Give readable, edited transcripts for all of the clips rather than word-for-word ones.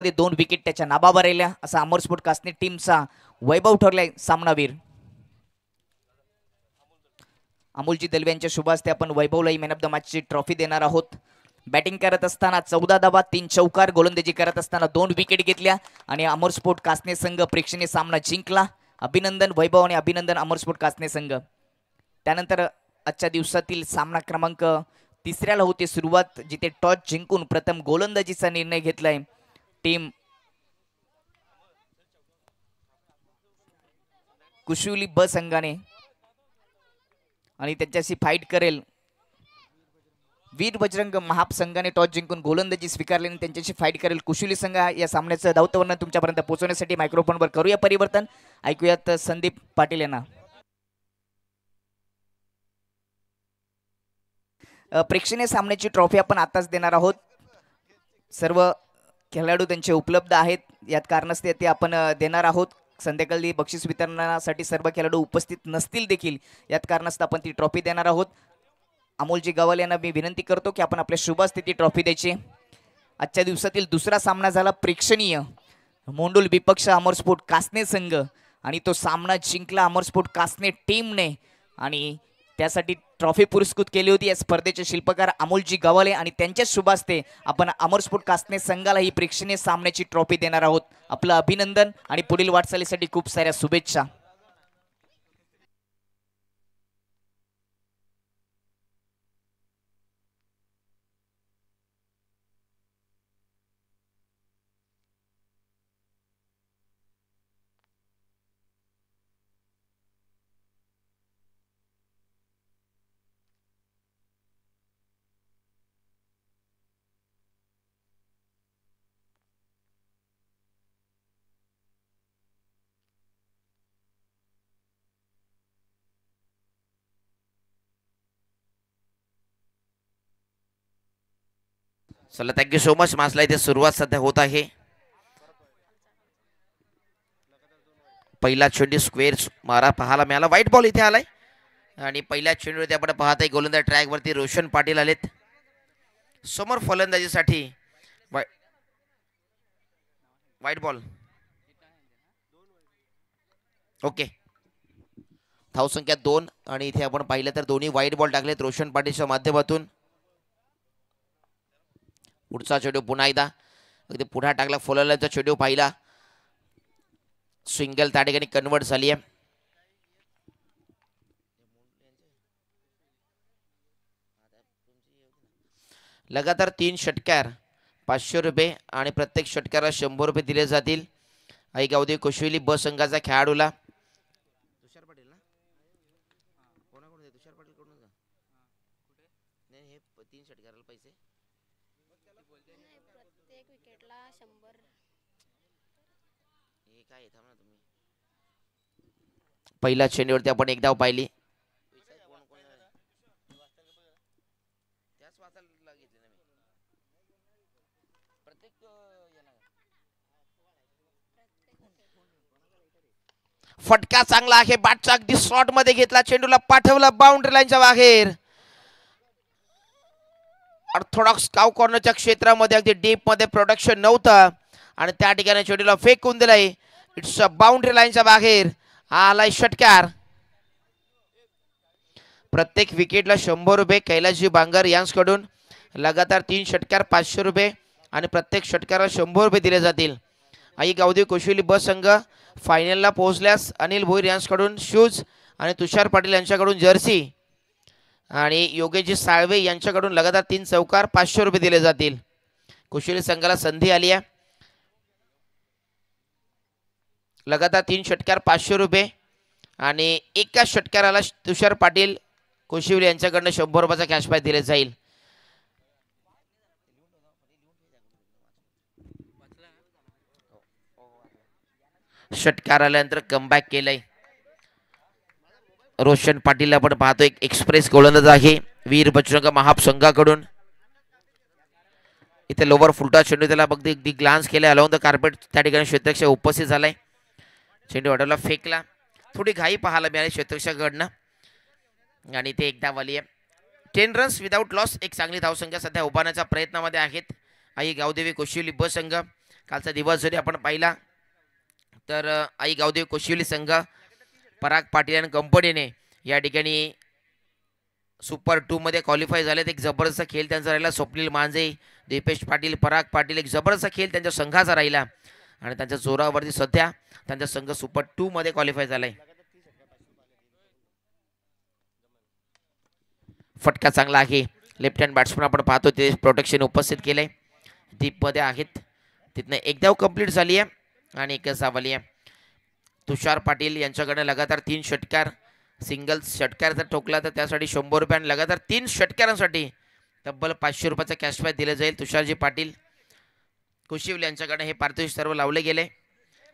2 wicket त्याच्या नाबावर राहिल्या असा अमरस्फोट कासने टीमचा वैभव ठरलाय सामनावीर। अमोलजी दलवे यांच्या शुभ हस्ते आपण वैभवला मॅन ऑफ द मॅचची ट्रॉफी देणार आहोत। बॅटिंग करत असताना 14 धावा 3 चौकार, गोलंदाजी करत असताना 2 विकेट घेतल्या आणि अमरस्फोट कासने संघ प्रेक्षणीय सामना जिंकला। अभिनंदन वैभव आणि अभिनंदन अमरस्फोट कासने संघ। त्यानंतर आजच्या दिवसातील सामना क्रमांक 3ऱ्याला होती सुरुवात, जिथे टॉस जिंकून प्रथम गोलंदाजीचा निर्णय घेतलाय टीम कुशिवली ब संघाने आणि त्यांच्याशी फाईट करेल वीर बजरंग महाप संघाने टॉस जिंकून गोलंदाजी स्वीकारल्याने त्यांच्याशी फाईट करेल कुशिवली संघ। या सामन्याचं धावतवर्णन तुमच्यापर्यंत पोहोचवण्यासाठी मायक्रोफोनवर करूया परिवर्तन। ऐकूयात संदीप पाटील यांना। प्रेक्षणीय सामन्याची ट्रॉफी आपण आताच देणार आहोत। सर्व खेळाडू त्यांचे उपलब्ध आहेत, यात कारणास्तव ते आपण देणार आहोत। संध्याकाळी बक्षीस वितरणासाठी सर्व खेळाडू उपस्थित नसतील देखील, यात कारणास्तव आपण ती ट्रॉफी देणार आहोत। अमोलजी गवाल यांना मी विनंती करतो की आपण आपल्या शुभ हस्ते ती ट्रॉफी द्यायची। आजच्या दिवसातील दुसरा सामना झाला प्रेक्षणीय, मोंडूल विपक्ष अमरस्फोट कासने संघ आणि तो सामना जिंकला अमरस्फोट कासने टीमने आणि त्यासाठी ट्रॉफी पुरस्कृत केली होती या स्पर्धेचे शिल्पकार अमोलजी गवाले आणि त्यांच्या शुभ हस्ते आपण अमरस्फोट कासने संघाला ही प्रेक्षणीय सामन्याची ट्रॉफी देणार आहोत। आपलं अभिनंदन आणि पुढील वाटचालीसाठी खूप साऱ्या शुभेच्छा। चला थँक्यू सो मच। मासला इथे सुरुवात सध्या होत आहे। पहिला चेंडू स्क्वेअर मारा पाहायला मिळाला, व्हाईट बॉल इथे आलाय आणि पहिल्या चेंडूवरती आपण पाहत आहे गोलंदाज ट्रॅक वरती रोशन पाटील आलेत समोर फलंदाजीसाठी। व्हाईट बॉल ओके, धावसंख्या 2 आणि इथे आपण पाहिलं तर दोन्ही व्हाईट बॉल टाकलेत रोशन पाटीलच्या माध्यमातून। पुढचा चेंडू पुन्हा एकदा अगदी पुढा टाकला, फलंदाजीचा चेंडू पाहिला, सिंगल त्या ठिकाणी कन्वर्ट झाली आहे। लगातार 3 षटकार 500 रुपये आणि प्रत्येक षटकाला 100 रुपये दिले जातील। आई गावदेवी कोशिवली ब संघाचा खेळाडूला तुषार पाटील ना कोणाकडून दे, तुषार पाटील कडून नाही, हे 3 षटकाराला पैसे प्रत्येक विकेटला 100। हे काय आहे, थांबा तुम्ही। पहिल्या चेंडूवरती आपण एक धाव पाहिली, फटका चांगला आहे, बॅटचा अगदी शॉर्ट मध्ये घेतला, चेंडूला पाठवला बाउंड्री लाईनच्या बाहेर। ऑर्थोडॉक्स काव कॉर्नरच्या क्षेत्रामध्ये अगदी डीप मध्ये प्रोडक्शन नव्हतं आणि त्या ठिकाणी चेंडूला फेकून दिलाय, इट्स बाउंड्री लाईनच्या बाहेर आलाय षटकार। प्रत्येक विकेटला 100 रुपये कैलासजी बांगर यांच्याकडून। लगातार 3 षटकार 500 रुपये आणि प्रत्येक षटकाला 100 रुपये दिले जातील। आई गावदेवी कोशिवली ब संघ फायनलला पोहोचल्यास अनिल भोईर यांच्याकडून शूज आणि तुषार पाटील यांच्याकडून जर्सी आणि योगेशजी साळवे यांच्याकडून लगातार 3 चौकार 500 रुपये दिले जातील। कोशिवली संघाला संधी आली आहे, लगातार 3 षटकार 500 रुपये आणि एका षटकाराला तुषार पाटील कोशिवली यांच्याकडून 100 रुपयाचा कॅश प्राइज दिले जाईल। षटकार आल्यानंतर कमबॅक केलंय रोशन पाटील आपण पाहतो, एक एक्सप्रेस गोलंदाज आहे वीर बजरंग महाप संघाकडून। इथे लोवर फुलटा चेंडू त्याला अगदी ग्लान्स केला, अलॉंग द कार्पेट त्या ठिकाणी क्षेत्ररक्षक उपस्थित झालाय, चेंडू ऑर्डरला फेकला, थोडी घाई पाहायला मिळाली क्षेत्ररक्षकाकडनं आणि ते एकदा वाली आहे। 10 रन्स विदाउट लॉस, एक चांगली धावसंख्या सध्या उभारण्याच्या प्रयत्नामध्ये आहेत आई गावदेवी कोशिवली ब संघ। कालचा दिवस जरी आपण पाहिला तर आई गावदेवी कोशिवली संघ पराग पाटील आणि कंपनीने या ठिकाणी सुपर 2 मध्ये क्वालिफाय झालेत. एक जबरदस्त खेळ त्यांचा राहिला. स्वप्नील मांजे, दीपेश पाटील, पराग पाटील, एक जबरदस्त खेळ त्यांच्या संघाचा राहिला आणि त्यांच्या जोरावरती सध्या त्यांचा संघ सुपर 2 मध्ये क्वालिफाय झालाय. फटका चांगला आहे. लेफ्ट हँड बॅट्समन आपण पाहतो ते प्रोटेक्शन उपस्थित केलंय. डीपमध्ये आहेत. तिथनं एक धाव कंप्लीट झाली आहे आणि एकच धाव आली आहे. तुषार पाटील यांच्याकडे लगातार 3 षटकार, सिंगल षटकार जर ठोकला तर त्यासाठी 100 रुपये आणि लगातार 3 षटकारांसाठी तब्बल 500 रुपयाचा कॅश प्राइज दिले जाईल. तुषारजी पाटील कुशिवले यांच्याकडे हे पारितोषिक सर्व लावले गेले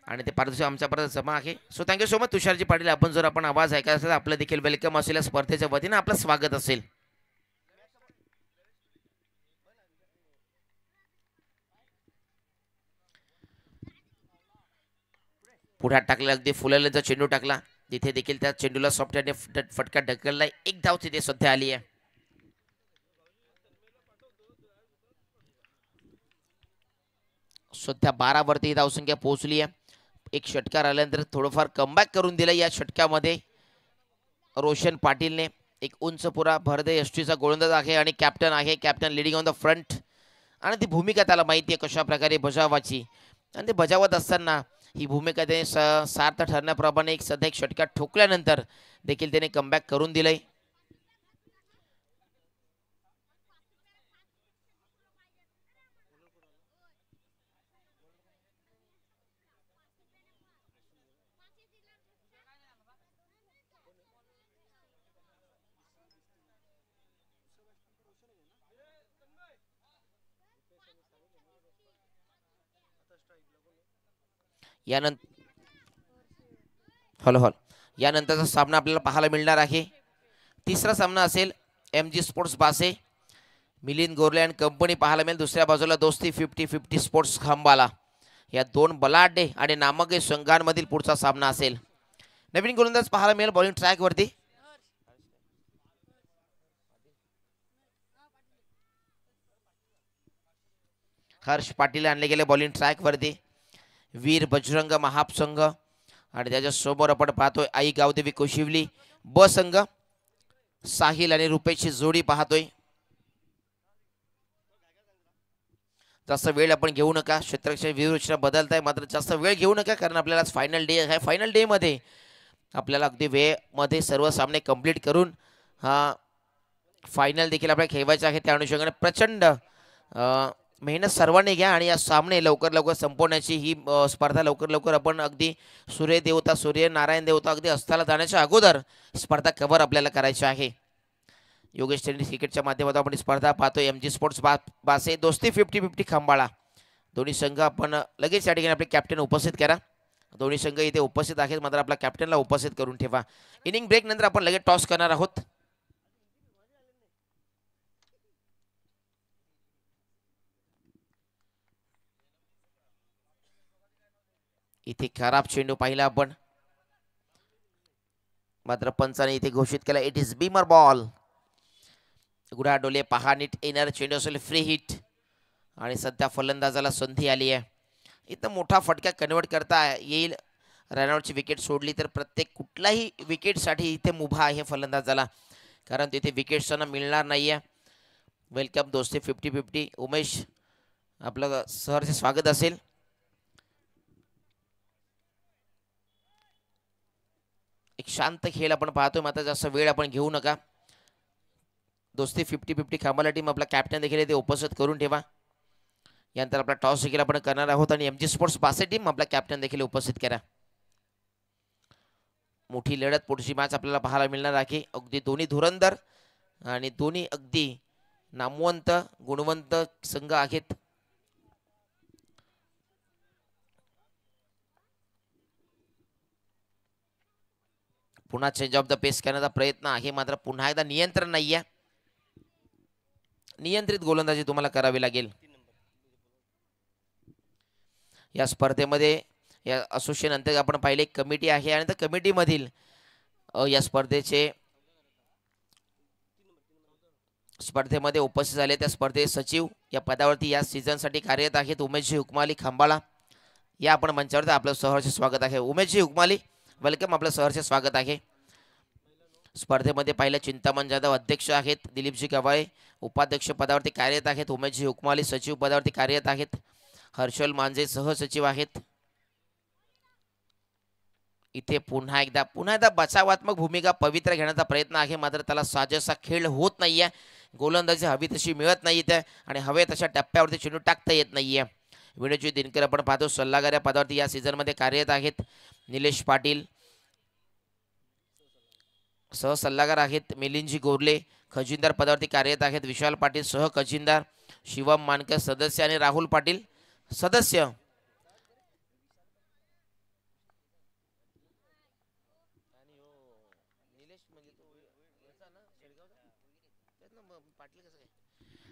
आणि ते पारितोषिक आमच्यापर्यंत जमा आहे. सो थँक्यू सो मच तुषारजी पाटील. आपण जर आपण आवाज ऐकायला असेल आपलं देखील वेलकम असेल. स्पर्धेच्या वतीनं आपलं स्वागत असेल. पुढ्यात टाकला अगदी फुललेचा चेंडू टाकला तिथे देखील त्या चेंडूला सॉफ्ट हँडने फटका ढकललाय. एक धाव तिथे सध्या आली आहे. सध्या 12 वरती ही धावसंख्या पोहोचली आहे. एक षटकार आल्यानंतर थोडंफार कमबॅक करून दिलं या षटकामध्ये रोशन पाटीलने. एक उंच पुरा भरदे यष्टीचा गोलंदाज आहे आणि कॅप्टन आहे. Captain leading on the front आणि ती भूमिका त्याला माहिती आहे कशा प्रकारे बजावायची आणि ते बजावत असताना ही भूमिका त्याने सार्थ ठरण्याप्रमाणे एक सध्या एक षटकार ठोकल्यानंतर देखील त्याने कमबॅक करून दिलंय. यानंतरचा सामना आपल्याला पाहायला मिळणार आहे. तिसरा सामना असेल MG स्पोर्ट्स बासे मिलिंद गोरले आणि कंपनी पाहायला मिळेल. दुसऱ्या बाजूला दोस्ती 50-50 स्पोर्ट्स खांबाला. या 2 बलाढ्य आणि नामक संघांमधील पुढचा सामना असेल. नवीन गोलंदाज पाहायला मिळेल बॉलिंग ट्रॅक वरती. हर्ष पाटील आणले गेले बॉलिंग ट्रॅक वरती. वीर बजरंग महापसंघ आणि त्याच्या समोर आपण पाहतोय आई गावदेवी कोशिवली ब संघ. साहिल आणि रुपेशची जोडी पाहतोय. जास्त वेळ आपण घेऊ नका. क्षेत्ररक्षण व्यूहरचना बदलत आहे मात्र जास्त वेळ घेऊ नका कारण आपल्याला फायनल डे आहे. फायनल डे मध्ये आपल्याला अगदी वेळेमध्ये सर्व सामने कंप्लीट करून हा फायनल देखील आपल्याला खेळवायचा आहे. त्या अनुषंगाने प्रचंड मेहनत सर्वांनी घ्या आणि या सामने लवकर लवकर संपवण्याची ही स्पर्धा लवकर लवकर आपण अगदी सूर्यदेवता सूर्यनारायण देवता अगदी अस्ताला जाण्याच्या अगोदर स्पर्धा कव्हर आपल्याला करायची आहे. योगेश टेनिस क्रिकेटच्या माध्यमातून आपण स्पर्धा पाहतोय. MG स्पोर्ट्स बासे दोस्ती 50-50 खंबाळा. दोन्ही संघ आपण लगेच या ठिकाणी आपले कॅप्टन उपस्थित करा. दोन्ही संघ इथे उपस्थित आहेत मात्र आपल्या कॅप्टनला उपस्थित करून ठेवा. इनिंग ब्रेक नंतर आपण लगेच टॉस करणार आहोत. इथे खराब चेंडू पाहिला आपण मात्र पंचाने इथे घोषित केला it is beamer ball. Gudha डोले पहा नीट येणार चेंडू असेल फ्री हिट आणि सध्या फलंदाजाला संधी आली आहे. इथं मोठा फटका कन्वर्ट करता येईल. रनआउटची विकेट सोडली तर प्रत्येक कुठलाही विकेटसाठी इथे मुभा आहे फलंदाजाला कारण तिथे विकेट्स मिळणार नाही आहे. वेलकम दोस्ती 50-50. उमेश आपलं सहर्ष स्वागत असेल. एक शांत खेळ आपण पाहतोय मात्र जास्त वेळ आपण घेऊ नका. दोस्ती 50-50 खांबाला टीम आपला कॅप्टन देखील इथे उपस्थित करून ठेवा. यानंतर आपला टॉस देखील आपण करणार आहोत आणि MG स्पोर्ट्स बासे टीम आपला कॅप्टन देखील उपस्थित करा. मोठी लढत पुढची मॅच आपल्याला पाहायला मिळणार आहे. अगदी दोन्ही धुरंधर आणि दोन्ही अगदी नामवंत गुणवंत संघ आहेत. पुन्हा चेंज ऑफ द पेस करण्याचा प्रयत्न आहे मात्र पुन्हा एकदा नियंत्रण नाहीये. नियंत्रित गोलंदाजी तुम्हाला करावी लागेल. या स्पर्धेमध्ये या असोसिएशन अंतर्गत आपण पाहिले कमिटी आहे आणि त्या कमिटीमधील या स्पर्धेचे स्पर्धेमध्ये उपस्थित झाले त्या स्पर्धे सचिव या पदावरती या सीझनसाठी कार्यरत आहेत उमेशजी हुकमाली खांबाळा. या आपण मंचावरती आपलं सहर्ष स्वागत आहे. उमेशजी हुकमाली वेलकम, आपलं सहर्ष स्वागत आहे. स्पर्धेमध्ये पाहिलं चिंतामण जाधव अध्यक्ष आहेत, दिलीपजी गवाळे उपाध्यक्ष पदावरती कार्यरत आहेत, उमेशजी हुकमाली सचिव पदावरती कार्यरत आहेत, हर्षल मांजे सहसचिव आहेत. इथे पुन्हा एकदा बचावात्मक भूमिका पवित्र घेण्याचा प्रयत्न आहे, मात्र त्याला साजेसा खेळ होत नाहीये. गोलंदाजी हवी तशी मिळत नाही इथे आणि हवे तशा टप्प्यावरती चेंडू टाकता येत नाहीये. विनोदजी दिनकर आपण पाहतो सल्लागार या पदावरती या सीझनमध्ये कार्यरत आहेत. निलेश पाटील सहसल्लागार आहेत. मिलिंदजी गोरले खजिनदार पदावरती कार्यरत आहेत. विशाल पाटील सह खजिनदार, शिवम मानकर सदस्य आणि राहुल पाटील सदस्य.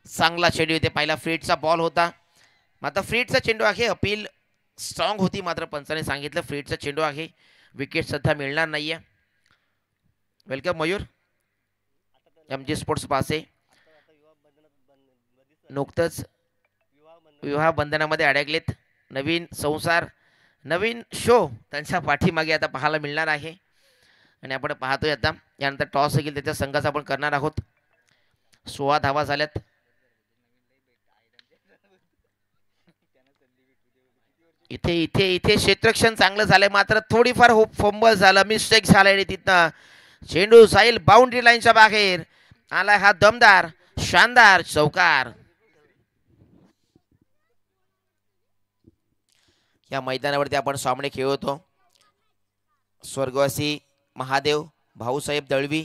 चांगला चेंडू इथे पहिला फ्रीटचा बॉल होता, मात्र फ्रीटचा चेंडू आहे. अपील स्ट्रॉंग होती, मात्र पंचाने सांगितलं फ्रीटचा चेंडू आहे, विकेट सध्या मिळणार नाहीये. वेलकम मयूर, MG स्पोर्ट्स पासे. नुकतंच विवाह बंधनामध्ये अडकलेत, नवीन संसार नवीन शो त्यांच्या पाठीमागे आता पाहायला मिळणार आहे. आणि आपण पाहतोय आता यानंतर टॉस होईल त्याच्या संघाचा आपण करणार आहोत. 16 धावा झाल्यात. इथे इथे इथे क्षेत्ररक्षण चांगलं झालंय, मात्र थोडीफार फंबल झालं, मिस्टेक झालंय तिथनं. चेंडू जाईल बाउंड्री लाईनच्या बाहेर. आलाय हा दमदार शानदार चौकार. या मैदानावरती आपण सामने खेळतो. स्वर्गवासी महादेव भाऊसाहेब दळवी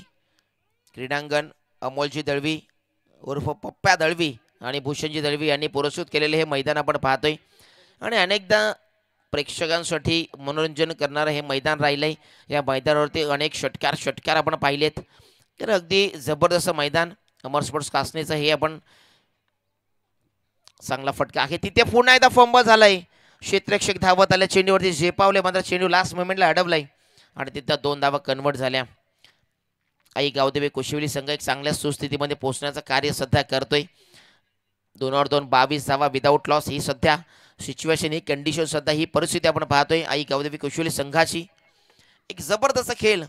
क्रीडांगण, अमोलजी दळवी उर्फ पप्प्या दळवी आणि भूषणजी दळवी यांनी पुरस्कृत केलेले हे मैदान आपण पाहतोय. आणि अनेकदा प्रेक्षकांसाठी मनोरंजन करणारं हे मैदान राहिलंय. या मैदानावरती अनेक षटकार आपण पाहिलेत, तर अगदी जबरदस्त मैदान. अमर स्पोर्ट्स कासनेचं हे आपण चांगला फटका आहे. तिथे पुन्हा एकदा फंबल झालाय. क्षेत्ररक्षक धावत आल्या, चेंडूवरती झेपावले, मात्र चेंडू लास्ट मोमेंटला अडवलाय आणि तिथं 2 धावा कन्वर्ट झाल्या. आई गावदेवी कोशिवली संघ एक चांगल्या सुस्थितीमध्ये पोहोचण्याचं कार्य सध्या करतोय. 2-2 22 धावा विदाऊट लॉस ही सध्या सिच्युएशन, ही कंडिशन, सध्या ही परिस्थिती आपण पाहतोय. आई गावदेवी कोशिवली संघाची एक जबरदस्त खेळ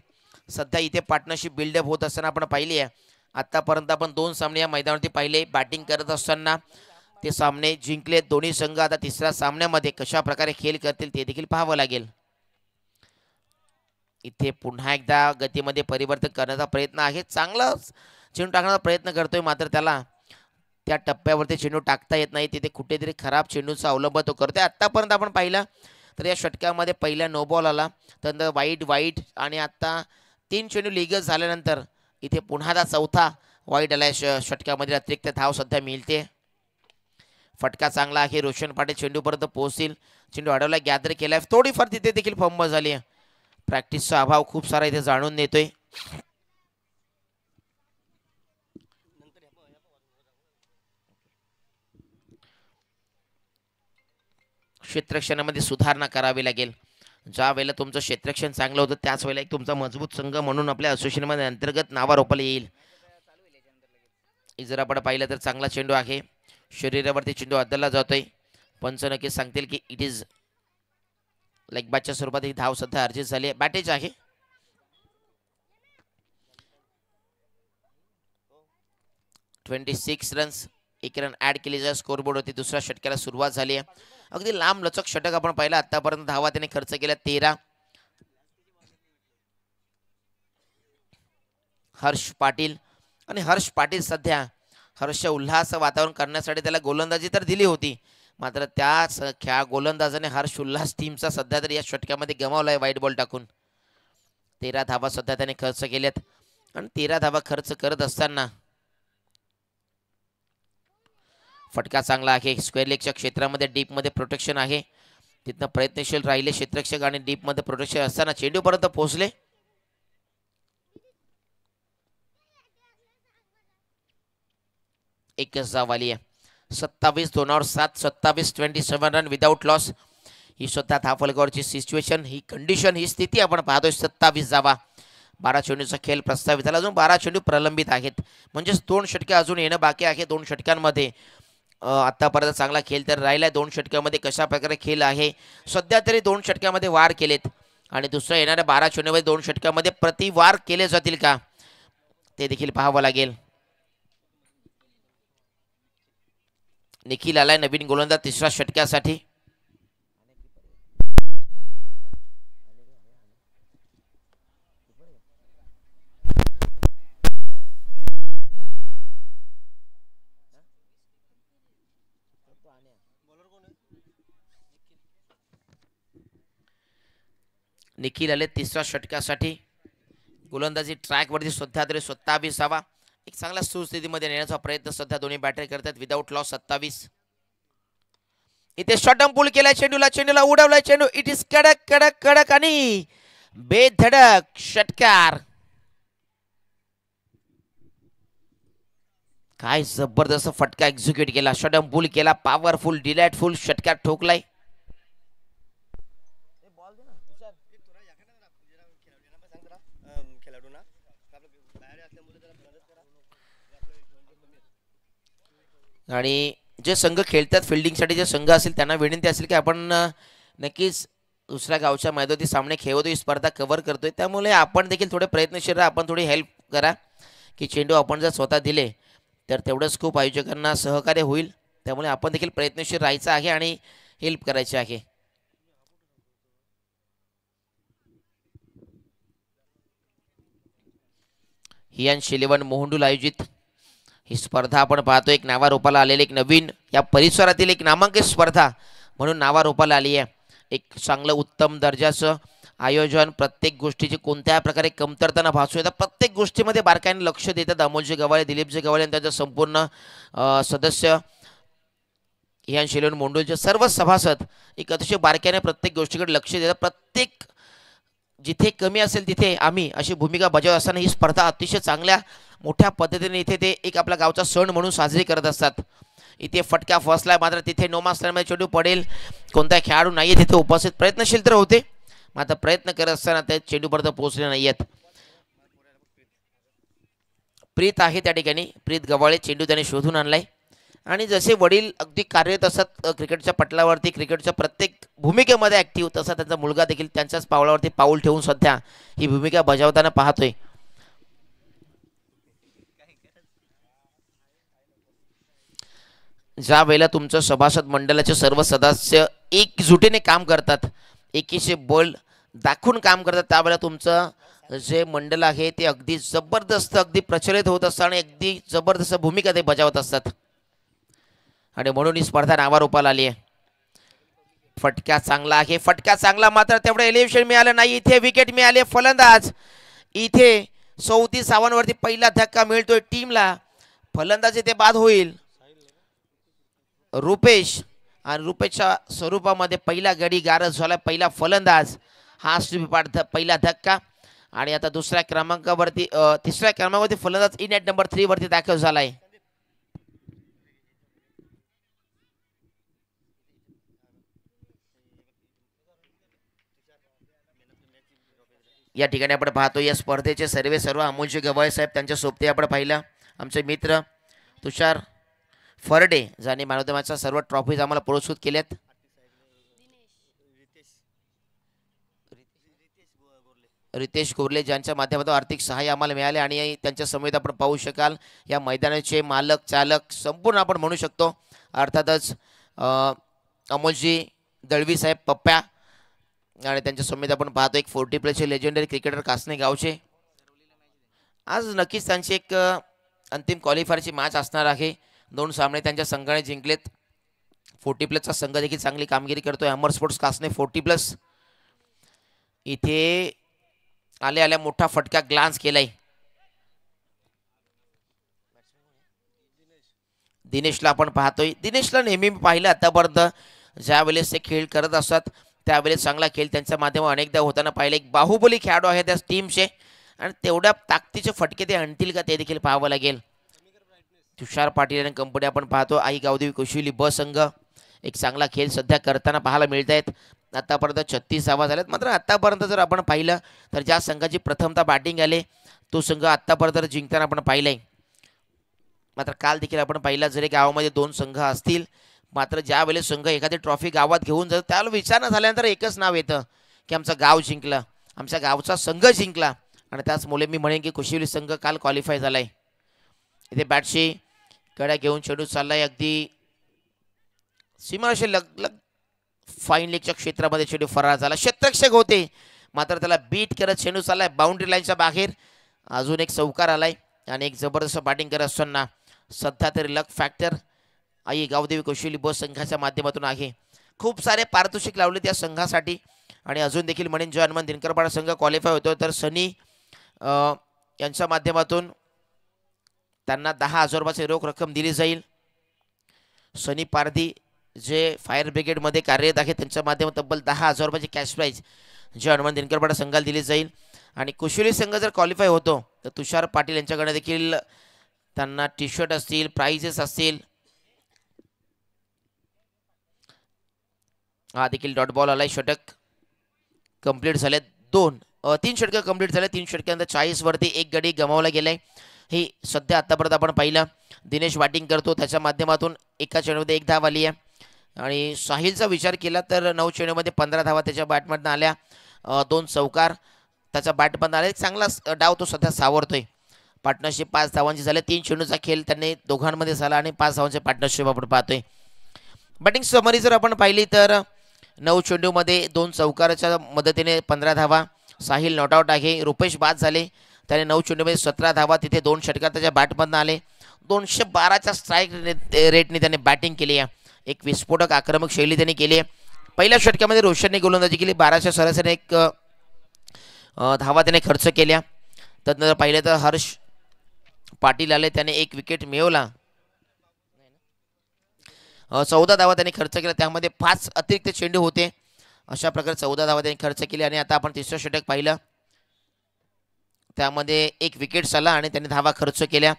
सध्या इथे पार्टनरशिप बिल्डअप होत असताना आपण पाहिली आहे. आतापर्यंत आपण 2 सामने या मैदानावरती पाहिले. बॅटिंग करत असताना ते सामने जिंकले दोन्ही संघ. आता तिसऱ्या सामन्यामध्ये कशा प्रकारे खेळ करतील ते देखील पाहावं लागेल. इथे पुन्हा एकदा गतीमध्ये परिवर्तन करण्याचा प्रयत्न आहे. चांगला चेंडू टाकण्याचा प्रयत्न करतोय, मात्र त्याला त्या टप्प्यावरती चेंडू टाकता येत नाही. तिथे कुठेतरी खराब चेंडूचा अवलंब तो करतोय. आतापर्यंत आपण पाहिलं तर या षटकामध्ये पहिला नो बॉल आला, त्यानंतर वाईट आणि आता 3 चेंडू लिगल झाल्यानंतर इथे पुन्हा चौथा वाईट आला. षटकामध्ये अतिरिक्त धाव सध्या मिळते. फटका चांगला आहे. रोशन पाटील चेंडूपर्यंत पोहोचतील. चेंडू अडवला, गॅदर केलाय, थोडीफार तिथे देखील फंबल झाली. प्रॅक्टिसचा अभाव खूप सारा इथे जाणून येतोय. क्षेत्ररक्षणामध्ये सुधारणा करावी लागेल. ज्या वेळेला तुमचं क्षेत्ररक्षण चांगलं होतं त्याच वेळेला एक तुमचा मजबूत संघ म्हणून आपल्या असोसिएशनमध्ये अंतर्गत नावारोपाला येईल. जर आपण पाहिलं तर चांगला चेंडू आहे. शरीरावरती चेंडू अद्दलला जातोय. पंच नक्कीच सांगतील की इट इज लेग बॅटच्या स्वरूपात ही धाव सध्या अर्जित झाली आहे. बॅटेज आहे. (26 रन्स) 1 रन ऍड केली जाईल स्कोरबोर्ड होती. दुसऱ्या षटकाला सुरुवात झाली आहे. अगदी लांब लचक षटक आपण पाहिलं. आतापर्यंत धावा त्याने खर्च केल्या 13. हर्ष पाटील आणि हर्ष पाटील सध्या हर्ष उल्हास वातावरण करण्यासाठी त्याला गोलंदाजी तर दिली होती, मात्र त्याच गोलंदाजाने हर्ष उल्हास टीमचा सध्या तर या षटकामध्ये गमावलाय व्हाईट बॉल टाकून. 13 धावा सध्या त्याने खर्च केल्यात आणि 13 धावा खर्च करत असताना फटका चांगला आहे. स्क्वेअर लेगच्या क्षेत्रामध्ये डीपमध्ये प्रोटेक्शन आहे, तिथनं प्रयत्नशील राहिले क्षेत्ररक्षक आणि डीपमध्ये प्रोटेक्शन असताना चेंडूपर्यंत पोहोचले. एकच धाव आली आहे. 27 2 7 27 रन विदाऊट लॉस ही स्वतः धाव फलकावरची सिच्युएशन, ही कंडिशन, ही स्थिती आपण पाहतोय. 27 धावा 12 चेंडूचा खेळ प्रस्तावित झाला. अजून 12 चेंडू प्रलंबित आहेत, म्हणजेच 2 षटके अजून येणं बाकी आहे. 2 षटकांमध्ये आतापर्यंत चांगला खेळ तर राहिला. 2 षटकामध्ये कशा प्रकारे खेळ आहे, सध्या तरी 2 षटकामध्ये वार केलेत आणि दुसऱ्या येणाऱ्या 12 चेंडूमध्ये 2 षटकामध्ये प्रतिवार केले जातील का ते देखील पाहावं लागेल. निखिल आलाय नवीन गोलंदाज तिसऱ्या षटकासाठी. निखिल आले तिसऱ्या षटकासाठी. गोलंदाजी ट्रॅकवरती सध्या तरी 27वा. एक चांगल्या सुस्थितीमध्ये नेण्याचा प्रयत्न सध्या दोन्ही बॅटर करतात. Without loss 27. इथे शॉर्ट पूल केलाय चेंडूला उडवलाय चेंडू. इट इज कडक कडक कडक आणि बेधडक षटकार. काय जबरदस्त फटका एक्झिक्यूट केला, शॉर्ट पूल केला, पॉवरफुल डिलाइटफुल षटकार ठोकलाय. आणि जे संघ खेळतात फिल्डिंगसाठी जे संघ असेल त्यांना विनंती असेल की आपण नक्कीच दुसऱ्या गावच्या मैदानी सामने खेळवतो, ही स्पर्धा कव्हर करतोय, त्यामुळे आपण देखील थोडे प्रयत्नशील राहा. आपण थोडी हेल्प करा की चेंडू आपण जर स्वतः दिले तर तेवढंच खूप आयोजकांना सहकार्य होईल. त्यामुळे आपण देखील प्रयत्नशील राहायचं आहे आणि हेल्प करायची आहे. हियान शिलेवन मोहंडूल आयोजित ही स्पर्धा आपण पाहतो. एक नावारूपाला आलेली एक नवीन या परिसरातील एक नामांकित स्पर्धा म्हणून नावारूपाला आली आहे. एक चांगलं उत्तम दर्जाचं आयोजन, प्रत्येक गोष्टीची कोणत्या प्रकारे कमतरता न भासू येतात, प्रत्येक गोष्टीमध्ये बारकाईने लक्ष देतात. अमोलजी गवाळे, दिलीपजी गवाळे आणि त्यांचे संपूर्ण सदस्य हियान शिलेवन मोहंडूलचे सर्व सभासद एक अतिशय बारकाईने प्रत्येक गोष्टीकडे लक्ष देतात. प्रत्येक जिथे कमी असेल तिथे आम्ही अशी भूमिका बजावत असताना ही स्पर्धा अतिशय चांगल्या मोठ्या पद्धतीने इथे ते एक आपला गावचा सण म्हणून साजरी करत असतात. इथे फटका फसलाय, मात्र तिथे नोमास्टरमध्ये चेंडू पडेल, कोणता खेळाडू नाही तिथे उपस्थित, प्रयत्नशील तर होते, मात्र प्रयत्न करत असताना ते चेंडूपर्यंत पोहोचले नाही आहेत. प्रीत आहे त्या ठिकाणी, प्रीत गवाळे, चेंडू त्याने शोधून आणलाय. आणि जसे वडील अगदी कार्यरत असतात क्रिकेटच्या पटलावरती, क्रिकेटच्या प्रत्येक भूमिकेमध्ये ॲक्टिव्ह, तसा त्यांचा मुलगा देखील त्यांच्याच पावलावरती पाऊल ठेवून सध्या ही भूमिका बजावताना पाहतोय. ज्या वेळेला तुमचं सभासद मंडळाचे सर्व सदस्य एकजुटीने काम करतात, एकीचे बळ दाखवून काम करतात, त्यावेळेला तुमचं जे मंडळ आहे ते अगदी जबरदस्त, अगदी प्रचलित होत असतं आणि अगदी जबरदस्त भूमिका ते बजावत असतात. आणि म्हणून ही स्पर्धा नावारूपाला आली आहे. फटका चांगला आहे, फटका चांगला, मात्र तेवढं एलिव्हेशन मिळालं नाही. इथे विकेट मिळाले. फलंदाज इथे 34 धावांवरती पहिला धक्का मिळतोय टीमला. फलंदाज इथे बाद होईल रुपेश, आणि रुपेशच्या स्वरूपामध्ये पहिला गडी गारद झाला. पहिला फलंदाज हा पहिला धक्का. आणि आता तिसऱ्या क्रमांकावरती फलंदाज इन ॲट नंबर 3 वरती दाखल झालाय. या ठिकाणी आपण पाहतो या स्पर्धेचे सर्व अमोलजी गवाळे साहेब, त्यांच्या सोबती आपण पाहिलं आमचे मित्र तुषार फरडे, ज्यांनी मानवतेमाच्या सर्व ट्रॉफीज आम्हाला पुरस्कृत केल्यात. रितेश गोरले, ज्यांच्या माध्यमातून आर्थिक सहाय्य आम्हाला मिळाले. आणि त्यांच्या समेत आपण पाहू शकाल या मैदानाचे मालक, चालक संपूर्ण आपण म्हणू शकतो. अर्थातच अमोलजी दळवी साहेब पप्प्या, आणि त्यांच्या समेत आपण पाहतो एक 40+ लेजेंडरी क्रिकेटर कासने गावचे. आज नक्कीच त्यांची एक अंतिम क्वालिफायरची मॅच असणार आहे. 2 सामने त्यांच्या संघाने जिंकलेत. 40+चा संघ देखील चांगली कामगिरी करतोय. अमर स्पोर्ट्स कासने 40+. इथे आल्या मोठा फटका ग्लान्स केलाय. दिनेशला आपण पाहतोय. दिनेशला नेहमी पाहिलं आतापर्यंत ज्या वेळेस ते खेळ करत असतात त्यावेळेस चांगला खेळ त्यांच्या माध्यमातून अनेकदा होताना पाहिलं. एक बाहुबली खेळाडू आहे त्या टीमचे, आणि तेवढ्या ताकदीचे फटके ते आणतील का ते देखील पाहावं लागेल. तुषार पाटील आणि कंपनी आपण पाहतो. आई गावदेवी कोशिवली ब संघ एक चांगला खेळ सध्या करताना पाहायला मिळत आहेत. आतापर्यंत 36 धावा झाल्यात. मात्र आतापर्यंत जर आपण पाहिलं तर ज्या संघाची प्रथमतः बॅटिंग आले तो संघ आतापर्यंत जिंकताना आपण पाहिलंय. मात्र काल देखील आपण पाहिलं जरी गावामध्ये 2 संघ असतील मात्र ज्या वेळेस संघ एखादी ट्रॉफी गावात घेऊन जातो त्याला विचार न झाल्यानंतर एकच नाव येतं की आमचं गाव जिंकलं, आमच्या गावचा संघ जिंकला. आणि त्याचमुळे मी म्हणेन की कोशिवली संघ काल क्वालिफाय झालाय. इथे बॅटशी कड्या घेऊन चेंडू चाललाय अगदी सीमारेषे लग फाईन लेगच्या क्षेत्रामध्ये चेंडू फरार झाला. क्षेत्ररक्षक होते मात्र त्याला बीट करत चेंडू चाललाय बाउंड्री लाईनच्या बाहेर. अजून एक चौकार आलाय आणि एक जबरदस्त बॅटिंग करत असताना सध्या तरी लक फॅक्टर आई गावदेवी कोशिवली ब संघाच्या माध्यमातून आहे. खूप सारे पारितोषिक लावले त्या संघासाठी आणि अजून देखील म्हणेन जो हनुमान दिनकरपाडा संघ क्वालिफाय होतो तर सनी यांच्या माध्यमातून त्यांना 10,000 रुपयाची रोख रक्कम दिली जाईल. सनी पारधी जे फायर ब्रिगेडमध्ये कार्यरत आहे त्यांच्या माध्यमातून तब्बल 10,000 रुपयाची कॅश प्राईज जे हनुमान दिनकरपाडा संघाला दिली जाईल. आणि कोशिवली संघ जर क्वालिफाय होतो तर तुषार पाटील यांच्याकडे देखील त्यांना टी शर्ट असतील, प्राइजेस असतील. हा देखील डॉट बॉल आलाय. षटक कंप्लीट झाले 3 षटकं कंप्लीट झाले. 3 षटकांनंतर 40 वरती 1 गडी गमावला गेलाय. ही सध्या आतापर्यंत आपण पाहिलं दिनेश बॅटिंग करतो त्याच्या माध्यमातून एका चेंडूमध्ये 1 धाव आली आहे. आणि साहिलचा विचार केला तर 9 चेंडूमध्ये 15 धावा त्याच्या बॅटमधून आल्या. 2 चौकार त्याचा बॅटमधून आले. चांगला डाव तो सध्या सावरतोय. पार्टनरशिप 5 धावांची झाले. 3 चेंडूचा खेळ त्यांनी दोघांमध्ये झाला आणि 5 धावांचे पार्टनरशिप आपण पाहतोय. बॅटिंग समरी जर आपण पाहिली तर 9 चेंडूमध्ये 2 चौकाराच्या मदतीने 15 धावा. साहिल नॉट आउट आहे. रुपेश बाद झाले त्याने 9 चेंडूमध्ये 17 धावा. तिथे 2 षटकार त्याच्या बॅटमधून आले. 212च्या स्ट्राईक रेटने त्याने बॅटिंग केली आहे. एक विस्फोटक आक्रमक शैली त्यांनी केली आहे. पहिल्या षटकामध्ये रोशनने गोलंदाजी केली. 12च्या सरासरीने 1 धावा त्याने खर्च केल्या. त्यानंतर पाहिलं तर हर्ष पाटील आले त्याने 1 विकेट मिळवला. 14 धावा त्यांनी खर्च केला. त्यामध्ये 5 अतिरिक्त चेंडू होते. अशा प्रकारे 14 धावा त्यांनी खर्च केले. आणि आता आपण तिसरं षटक पाहिलं त्यामध्ये 1 विकेट आला आणि त्यांनी धावा खर्च केल्या.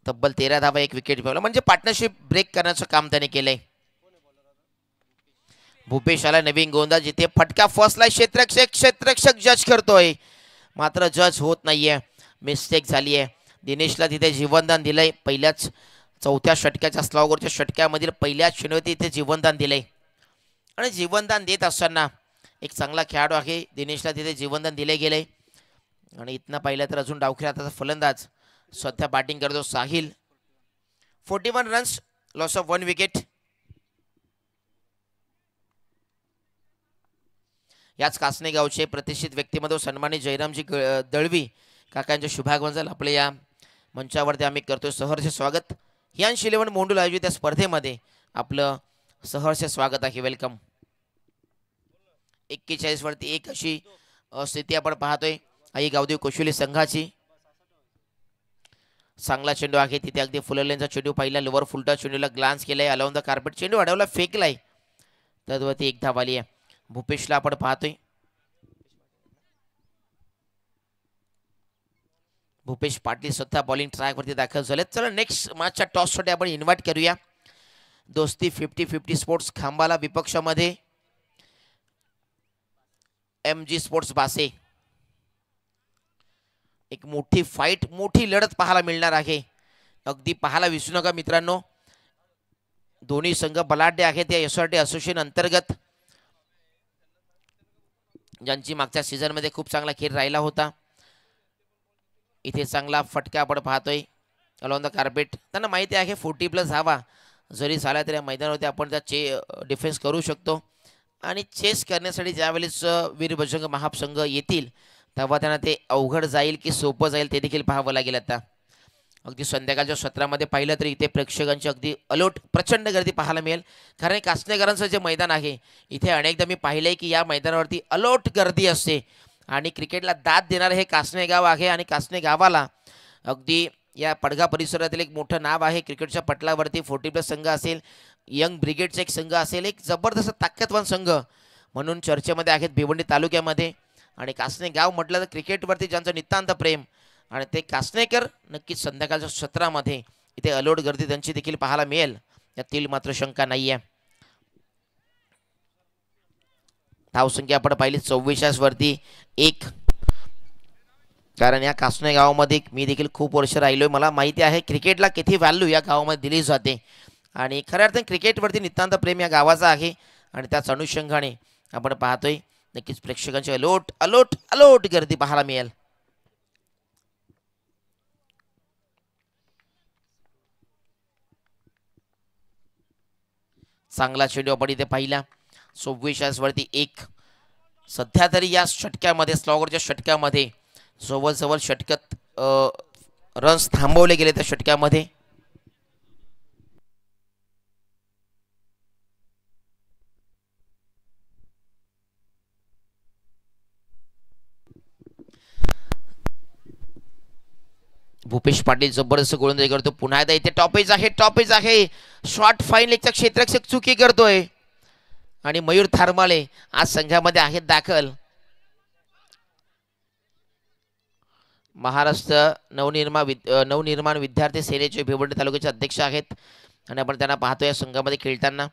तब्बल 13 धावा 1 विकेट मिळवला. म्हणजे पार्टनरशिप ब्रेक करण्याचं काम त्याने केलंय. भूपेश आला नवीन गोलंदाज. जिथे फटका फसलाय क्षेत्ररक्षक जज करतोय मात्र जज होत नाहीये. मिस्टेक झाली आहे. दिनेशला तिथे जीवनदान दिलंय. पहिल्याच 4थ्या षटकाच्या स्लॉगरच्या षटकामधील पहिल्याच चेंडूवरती इथे जीवनदान दिलंय. आणि जीवनदान देत असताना एक चांगला खेळाडू आहे दिनेशला तिथे जीवनदान दिले गेले. आणि इथनं पाहिलं तर अजून डावखेळ आता फलंदाज सध्या बॅटिंग करतो Sahil. 41 runs loss of 1 wicket. याच कासने गावचे प्रतिष्ठित व्यक्तिमत्व सन्मानित जयरामजी दळवी काकांच्या शुभागमनाला आपल्या या मंचावरती आम्ही करतोय सहर्ष स्वागत. यांश 11 मोंडूल आयोजित या स्पर्धेमध्ये आपलं सहर्ष स्वागत आहे. वेलकम. 41 वरती 1 अशी स्थिती आपण पाहतोय आई गावदेवी कोशिवली संघाची. चांगला चेंडू आहे तिथे अगदी फुललेंचा चेंडू पाहिला. लोवर फुलटा चेंडूला ग्लान्स केलाय. अलाउन द कार्पेट चेंडू अडवला फेकलाय. त्यावरती 1 धाव आली आहे. भूपेशला आपण पाहतोय. भूपेश पाटील सध्या बॉलिंग ट्रॅकवरती दाखल झाले. चला नेक्स्ट मॅचच्या टॉससाठी आपण इन्व्हाइट करूया. दोस्ती 50-50 स्पोर्ट्स खांबाला विपक्षामध्ये MG स्पोर्ट्स बासे. एक मोठी फाईट मोठी लढत पाहायला मिळणार आहे. अगदी पाहायला विसरू नका मित्रांनो. दोन्ही संघ बलाढ्य आहेत या SRT असोसिएशन अंतर्गत ज्यांची मागच्या सीझन मध्ये खूप चांगला खेळ राहिला होता. इथे चांगला फटका आपण पाहतोय अलॉन द कार्पेट. त्यांना माहिती आहे 40+ धावा जरी झाला तरी मैदानावरती आपण त्या डिफेन्स करू शकतो. आणि चेस करण्यासाठी ज्यावेळेस वीर बजरंग महासंघ येतील तेव्हा त्यांना ते अवघड जाईल की सोपं जाईल ते देखील पाहावं लागेल. आता अगदी संध्याकाळच्या सत्रामध्ये पाहिलं तर इथे प्रेक्षकांची अगदी अलोट प्रचंड गर्दी पाहायला मिळेल. कारण कासनेकरांचं जे मैदान आहे इथे अनेकदा मी पाहिलंय की या मैदानावरती अलोट गर्दी असते. आणि क्रिकेटला दाद देणारं हे कासने गाव आहे. आणि कासने गावाला अगदी या पडगा परिसरातील एक मोठं नाव आहे क्रिकेटच्या पटलावरती. 40+ संघ असेल, यंग ब्रिगेडचा एक संघ असेल, एक जबरदस्त ताकदवान संघ म्हणून चर्चेमध्ये आहेत भिवंडी तालुक्यामध्ये. आणि कासने गाव म्हटलं तर क्रिकेटवरती ज्यांचं नितांत प्रेम आणि ते कासनेकर नक्कीच संध्याकाळच्या सत्रामध्ये इथे अलोट गर्दी त्यांची देखील पाहायला मिळेल, यातील मात्र शंका नाही आहे. धावसंख्या आपण पाहिली 24 वरती 1. कारण या कासने गावामध्ये मी देखील खूप वर्ष राहिलोय, मला माहिती आहे क्रिकेटला किती व्हॅल्यू या गावामध्ये दिली जाते. आणि खऱ्या अर्थाने क्रिकेटवरती नितांत प्रेम या गावाचा आहे. आणि त्याच अनुषंगाने आपण पाहतोय नक्कीच प्रेक्षकांची अलोट अलोट अलोट गर्दी पाहायला मिळेल. चांगला चेंडू आपण इथे पाहिला 24 वरती 1. सध्या तरी या षटक्यामध्ये स्लॉगरच्या षटक्यामध्ये जवळजवळ षटकात रन्स थांबवले गेले त्या षटक्यामध्ये. भूपेश पाटील जबरदस्त गोलंदाजी करतो. पुन्हा एकदा इथे टॉपेज आहे. शॉर्ट फाईन लेगचा क्षेत्ररक्षक चुकी करतोय आणि मयूर थारमाळे आज संघामध्ये आहेत दाखल. महाराष्ट्र नवनिर्माण विद्यार्थी सेनेचे भिवंडी तालुक्याचे अध्यक्ष आहेत आणि आपण त्यांना पाहतो या संघामध्ये खेळताना.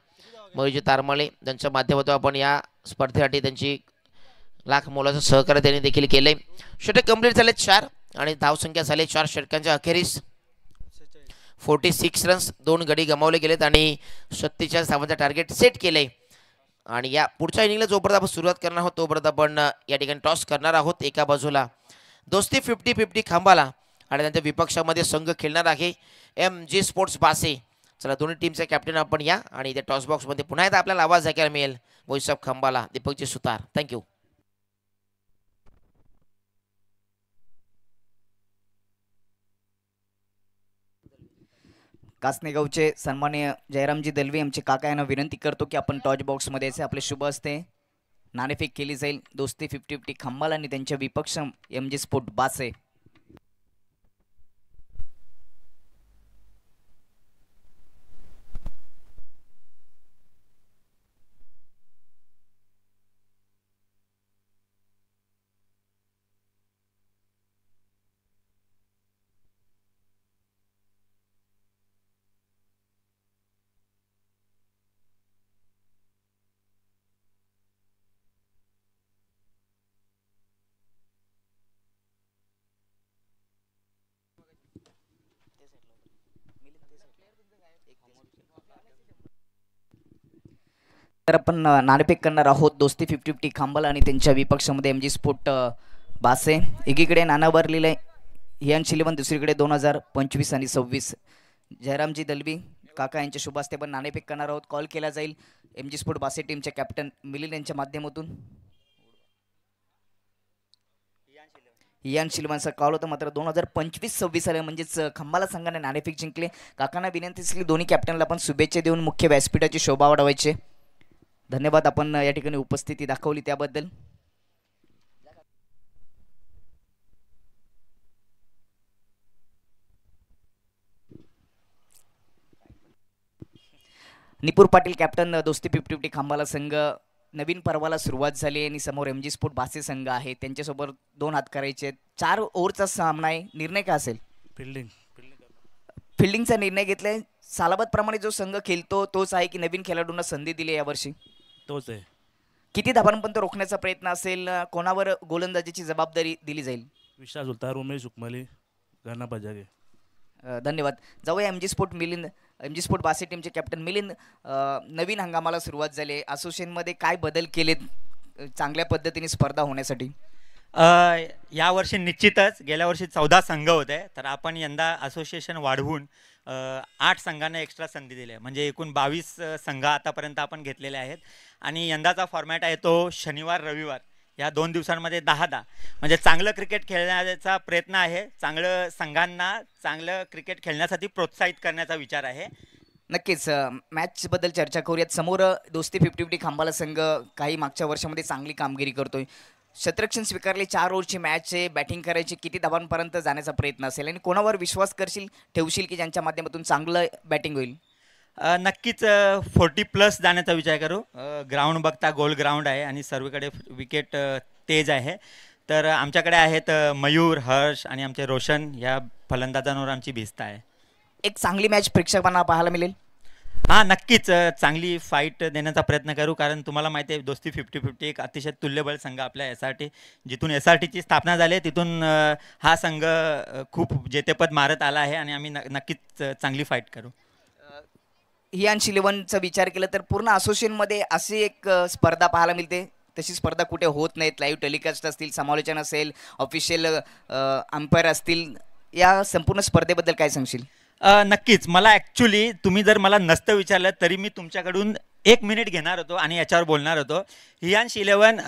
मयूरजी तारमाळे त्यांच्या माध्यमातून आपण या स्पर्धेसाठी त्यांची लाख मोलाचं सहकार्य त्यांनी देखील केलंय. षटक कंप्लीट झाले 4 आणि धावसंख्या झाली 4 षटकांच्या अखेरीस 46 रन्स. 2 गडी गमावले गेलेत आणि 47 धावांचा टार्गेट सेट केलंय. आणि या पुढच्या इनिंगला जोपर्यंत आपण सुरुवात करणार आहोत तोपर्यंत आपण या ठिकाणी टॉस करणार आहोत. एका बाजूला दोस्ती 50-50 खांबाला आणि त्यांच्या विपक्षामध्ये संघ खेळणार आहे MG स्पोर्ट्स बासे. चला दोन्ही टीमचे कॅप्टन आपण या आणि त्या टॉस बॉक्समध्ये पुन्हा एकदा आपल्याला आवाज ऐकायला मिळेल. वॉइस ऑफ खांबाला दीपकजी सुतार. थँक्यू. कासनेगावचे सन्माननीय जयरामजी दलवी आमचे काका यांना विनंती करतो की आपण टॉच बॉक्समध्ये यायचे. आपले शुभ असते नाणेफेक केली जाईल. दोस्ती 50-50 खंबाल आणि त्यांच्या विपक्ष MG स्पोर्ट बासे. तर आपण नाणेफेक करणार आहोत. दोस्ती 50-50 खांबाल आणि त्यांच्या विपक्षामध्ये MG स्पोर्ट बासे. एकीकडे नाना भरलेले हियान शिलेवन, दुसरीकडे 2025 आणि 26. जयरामजी दलवी काका यांच्या शुभ हस्ते पण नाणेफेक करणार आहोत. कॉल केला जाईल MG स्पोर्ट बासे टीमचे कॅप्टन मिलिंद यांच्या माध्यमातून. हियान शिलवानचा कॉल होता मात्र 2025-26 आले म्हणजेच खंबाला संघाने नाणेफेक जिंकले. काकांना विनंती असली दोन्ही कॅप्टनला पण शुभेच्छा देऊन मुख्य व्यासपीठाची शोभा वाढवायचे. धन्यवाद आपण या ठिकाणी उपस्थिती दाखवली त्याबद्दल. निपूर पाटील कॅप्टन दोस्ती 50-50 खांबाला संघ. नवीन पर्वाला सुरुवात झाली आणि समोर MG स्पोर्ट बासे संघ आहे. त्यांच्यासोबत 2 हात करायचे. 4 ओव्हरचा सामना आहे. निर्णय काय असेल? फिल्डिंगचा निर्णय घेतलाय. सालाबाद प्रमाणे जो संघ खेळतो तोच आहे की नवीन खेळाडूंना संधी दिली यावर्षी? तोच आहे. किती धावांपर्यंत रोखण्याचा प्रयत्न असेल? कोणावर गोलंदाजीची जबाबदारी दिली जाईल? विशाल उतार, उमेश उकमली, घरना बजागे. धन्यवाद. जाऊया MG sport Milind. MG sport बासे टीमचे कॅप्टन मिलिंद, नवीन हंगामाला सुरुवात झाली. असोसिएशनमध्ये काय बदल केलेत चांगल्या पद्धतीने स्पर्धा होण्यासाठी? यावर्षी निश्चितच गेल्या वर्षी 14 संघ होते, तर आपण यंदा असोसिएशन वाढवून 8 संघांना एक्स्ट्रा संधी दिली आहे. म्हणजे एकूण 22 संघ आतापर्यंत आपण घेतलेले आहेत. आणि यंदाचा फॉर्मॅट आहे तो शनिवार रविवार या 2 दिवसांमध्ये 10-10 म्हणजे चांगलं क्रिकेट खेळण्याचा प्रयत्न आहे. चांगलं संघांना चांगलं क्रिकेट खेळण्यासाठी प्रोत्साहित करण्याचा विचार आहे. नक्कीच मॅचबद्दल चर्चा करूयात. समोर दोस्ती 50-50 खांबाला संघ काही मागच्या वर्षामध्ये चांगली कामगिरी करतोय. शतरक्षण स्वीकारले. 4 ओव्हरची मॅच आहे. बॅटिंग करायची. किती धावांपर्यंत जाण्याचा प्रयत्न असेल आणि कोणावर विश्वास ठेवशील की ज्यांच्या माध्यमातून चांगलं बॅटिंग होईल? नक्कीच 40+ जाण्याचा विचार करू. ग्राउंड बघता गोल ग्राउंड आहे आणि सर्वीकडे विकेट तेज आहे. तर आमच्याकडे आहेत मयूर, हर्ष आणि आमचे रोशन या फलंदाजांवर आमची भिस्त आहे. एक चांगली मॅच प्रेक्षकांना पाहायला मिळेल? हां, नक्कीच चांगली फाईट देण्याचा प्रयत्न करू, कारण तुम्हाला माहिती आहे दोस्ती 50-50 एक अतिशय तुल्यबळ संघ आपल्या SRT, जिथून SRTची स्थापना झाली आहे तिथून हा संघ खूप जेतेपद मारत आला आहे आणि आम्ही नक्कीच चांगली फाईट करू. हियान्स इलेव्हनचा विचार केला तर पूर्ण असोसिएशनमध्ये अशी एक स्पर्धा पाहायला मिळते. तशी स्पर्धा कुठे होत नाहीत. लाईव्ह टेलिकास्ट असतील, समालोचन असेल, ऑफिशियल अंपायर असतील. या संपूर्ण स्पर्धेबद्दल काय सांगशील? नक्कीच. मला ॲक्च्युली तुम्ही जर मला नसतं विचारलं तरी मी तुमच्याकडून 1 मिनिट घेणार होतो आणि याच्यावर बोलणार होतो. हियान्स इलेव्हन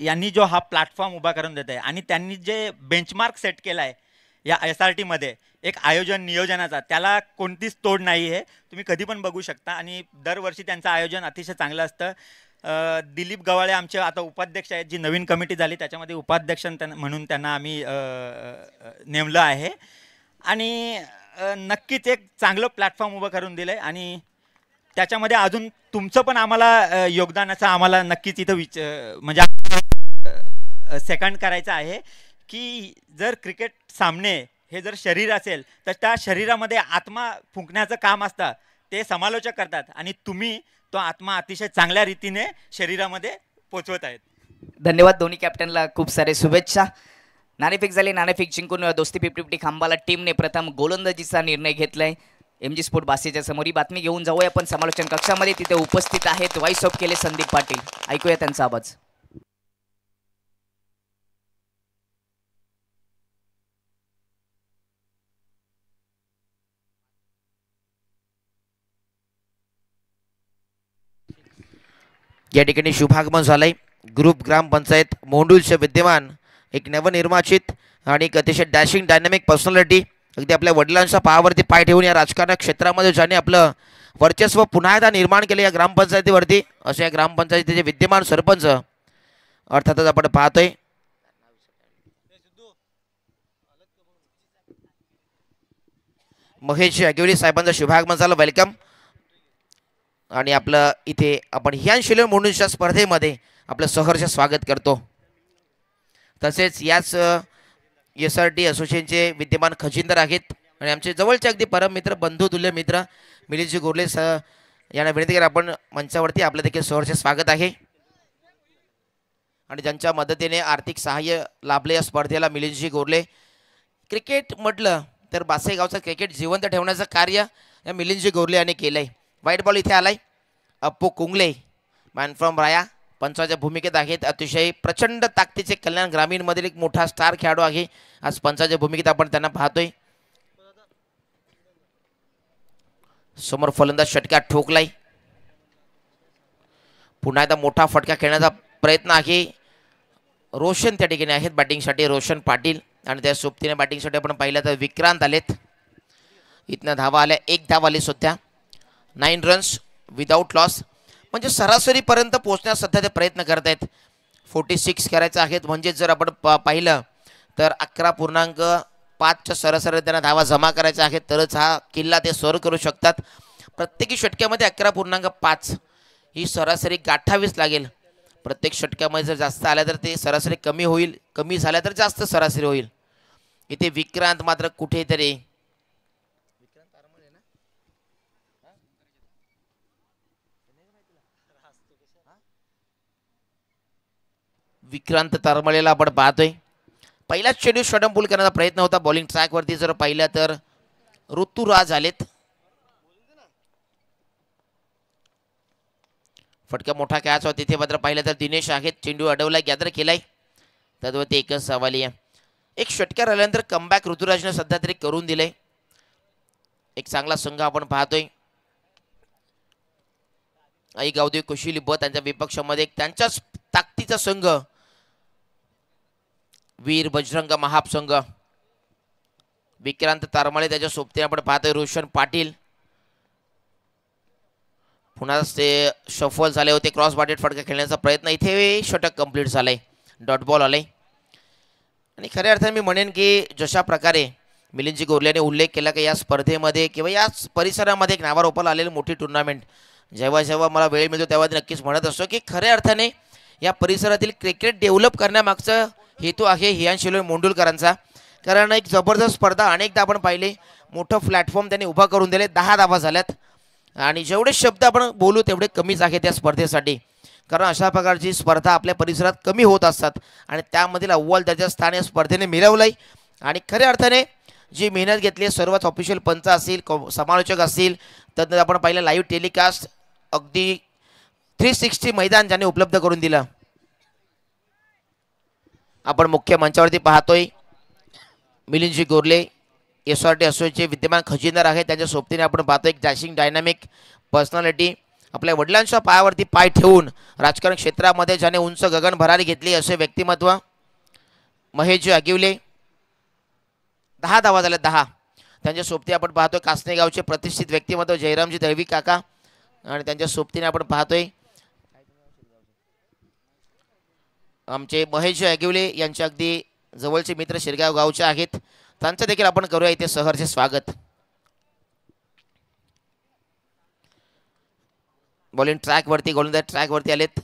यांनी जो हा प्लॅटफॉर्म उभा करून देत आहे आणि त्यांनी जे बेंचमार्क सेट केला आहे या SRTमध्ये एक आयोजन नियोजनाचा, त्याला कोणतीच तोड नाही आहे. तुम्ही कधी पण बघू शकता आणि दरवर्षी त्यांचं आयोजन अतिशय चांगलं असतं. दिलीप गवाळे आमचे आता उपाध्यक्ष आहेत. जी नवीन कमिटी झाली त्याच्यामध्ये उपाध्यक्ष म्हणून त्यांना आम्ही नेमलं आहे आणि नक्कीच एक चांगलं प्लॅटफॉर्म उभं करून दिलं आहे आणि त्याच्यामध्ये अजून तुमचं पण आम्हाला योगदानाचं आम्हाला नक्कीच इथं म्हणजे सेकंड करायचं आहे की जर क्रिकेट सामने हे जर शरीर असेल तर त्या शरीरामध्ये आत्मा फुंकण्याचं काम असतं, ते समालोचक करतात आणि तुम्ही तो आत्मा अतिशय चांगल्या रीतीने शरीरामध्ये पोचवत आहेत. धन्यवाद. दोन्ही कॅप्टनला खूप सारे शुभेच्छा. नाणेफेक झाली. नाणेफेक जिंकून दोस्ती 50-50 खांबाला टीमने प्रथम गोलंदाजीचा निर्णय घेतलाय. MG स्पोर्ट बासेच्या समोर ही बातमी घेऊन जाऊया आपण समालोचन कक्षामध्ये. तिथे उपस्थित आहेत व्हाईस ऑफ केले संदीप पाटील. ऐकूया त्यांचा आवाज. या ठिकाणी शुभागमन झालंय. ग्रुप ग्रामपंचायत मोंडूलचे विद्यमान एक नवनिर्वाचित आणि एक अतिशय डॅशिंग डायनॅमिक पर्सनॅलिटी, अगदी आपल्या वडिलांच्या पायावरती पाय ठेवून या राजकारण क्षेत्रामध्ये ज्याने आपलं वर्चस्व पुन्हा एकदा निर्माण केले या ग्रामपंचायतीवरती, अशा या ग्रामपंचायतीचे विद्यमान सरपंच अर्थातच आपण पाहतोय महेश अगेवली साहेबांचा शुभागमन झालं. वेलकम. आणि आपलं इथे आपण हियान्स इलेव्हन मोंडूच्या स्पर्धेमध्ये आपलं सहर्ष स्वागत करतो. तसेच याच SRT असोसिएशनचे विद्यमान खजिनदार आहेत आणि आमचे जवळचे अगदी परम मित्र, बंधुतुल्य मित्र मिलिंदजी गोरले यांना विनंती करा आपण मंचावरती. आपलं देखील सहर्ष स्वागत आहे आणि ज्यांच्या मदतीने आर्थिक सहाय्य लाभले या स्पर्धेला मिलिंदजी गोरले. क्रिकेट म्हटलं तर बासेगावचं क्रिकेट जिवंत ठेवण्याचं कार्य या मिलिंदजी गोरले यांनी केलंय. व्हाईट बॉल इथे आलाय. अप्पू कुंगले मॅन फ्रॉम राया पंचाच्या भूमिकेत आहेत. अतिशय प्रचंड ताकदीचे कल्याण ग्रामीण मधील एक मोठा स्टार खेळाडू आहे. आज पंचाच्या भूमिकेत आपण त्यांना पाहतोय. समोर फलंदाज षटकार ठोकलाय. पुन्हा एकदा मोठा फटका खेळण्याचा प्रयत्न आहे. रोशन त्या ठिकाणी आहेत बॅटिंगसाठी, रोशन पाटील. आणि त्या सोबतीने बॅटिंगसाठी आपण पाहिलं तर विक्रांत आलेत. इथनं धावा आल्या, 1 धाव आली सुद्धा. 9 रन्स विदाऊट लॉस, म्हणजे सरासरीपर्यंत पोहोचण्यास सध्या ते प्रयत्न करत आहेत. 46 करायचं आहेत म्हणजे जर आपण पाहिलं तर 11.5च्या सरासरी त्यांना धावा जमा करायच्या आहेत तरच हा किल्ला ते सर करू शकतात. प्रत्येकी षटक्यामध्ये 11.5 ही सरासरी गाठावीच लागेल. प्रत्येक षटक्यामध्ये जर जास्त आल्या तर ते सरासरी कमी होईल, कमी झाल्या तर जास्त सरासरी होईल. इथे विक्रांत मात्र कुठेतरी विक्रांत तरमळेला आपण पाहतोय. पहिलाच चेंडू शॉर्टम पूल करण्याचा प्रयत्न होता. बॉलिंग ट्रॅकवरती जर पाहिलं तर ऋतुराज आलेत. फटका मोठा कॅच होता तिथे मात्र पाहिलं तर दिनेश आहेत. चेंडू अडवलाय, गॅदर केलाय. त्यावरती एकच सवाली आहे. एक षटकार आल्यानंतर कमबॅक ऋतुराजने सध्या तरी करून दिले. एक चांगला संघ आपण पाहतोय. आई गावदेवी कुशिली ब त्यांच्या विपक्षामध्ये एक त्यांच्याच ताकदीचा संघ वीर बजरंग महाप संघ. विक्रांत तारमाळे त्याच्या सोबतीने आपण पाहतोय रोशन पाटील. पुन्हा ते शफल झाले होते. क्रॉस बाटेड फटका खेळण्याचा प्रयत्न, इथे षटक कंप्लीट झालंय. डॉट बॉल आलाय. आणि खऱ्या अर्थाने मी म्हणेन की जशा प्रकारे मिलिंदजी गोरलेने उल्लेख केला की या स्पर्धेमध्ये किंवा या परिसरामध्ये एक नावारोपाला आलेली मोठी टुर्नामेंट, जेव्हा जेव्हा मला वेळ मिळतो तेव्हा नक्कीच म्हणत असतो की खऱ्या अर्थाने या परिसरातील क्रिकेट डेव्हलप करण्यामागचा हेतू आहे हियान्स इलेव्हन मोंडूलकरांचा. कारण एक जबरदस्त स्पर्धा अनेकदा आपण पाहिले. मोठं प्लॅटफॉर्म त्यांनी उभा करून दिले. 10 धावा झाल्यात आणि जेवढे शब्द आपण बोलू तेवढे कमीच आहे त्या स्पर्धेसाठी, कारण अशा प्रकारची स्पर्धा आपल्या परिसरात कमी होत असतात आणि त्यामधील अव्वल दर्जा स्थान या स्पर्धेने मिळवलंय. आणि खऱ्या अर्थाने जी मेहनत घेतली आहे, सर्वच ऑफिशियल पंच असतील, समालोचक असतील, तर आपण पाहिलं लाईव्ह टेलिकास्ट अगदी 360 मैदान ज्याने उपलब्ध करून दिलं. आपण मुख्य मंचावरती पाहतोय मिलिंदजी गोरले SRT असोचे विद्यमान खजिनदार आहेत. त्यांच्या सोबतीने आपण पाहतोय एक डॅशिंग डायनामिक पर्सनॅलिटी, आपल्या वडिलांच्या पायावरती पाय ठेवून राजकारण क्षेत्रामध्ये ज्याने उंच गगन भरारी घेतली असे व्यक्तिमत्व महेशजी आगिवले. 10 धावा झाल्या 10. त्यांच्या सोबती आपण पाहतोय कासने गावचे प्रतिष्ठित व्यक्तिमत्व जयरामजी दळवी काका आणि त्यांच्या सोबतीने आपण पाहतोय आमचे महेश आगिवले यांचे अगदी जवळचे मित्र शिरगाव गावचे आहेत. त्यांचं देखील आपण करूया इथे सहर्ष स्वागत. बॉलिंग ट्रॅकवरती गोलंदाज ट्रॅकवरती आलेत.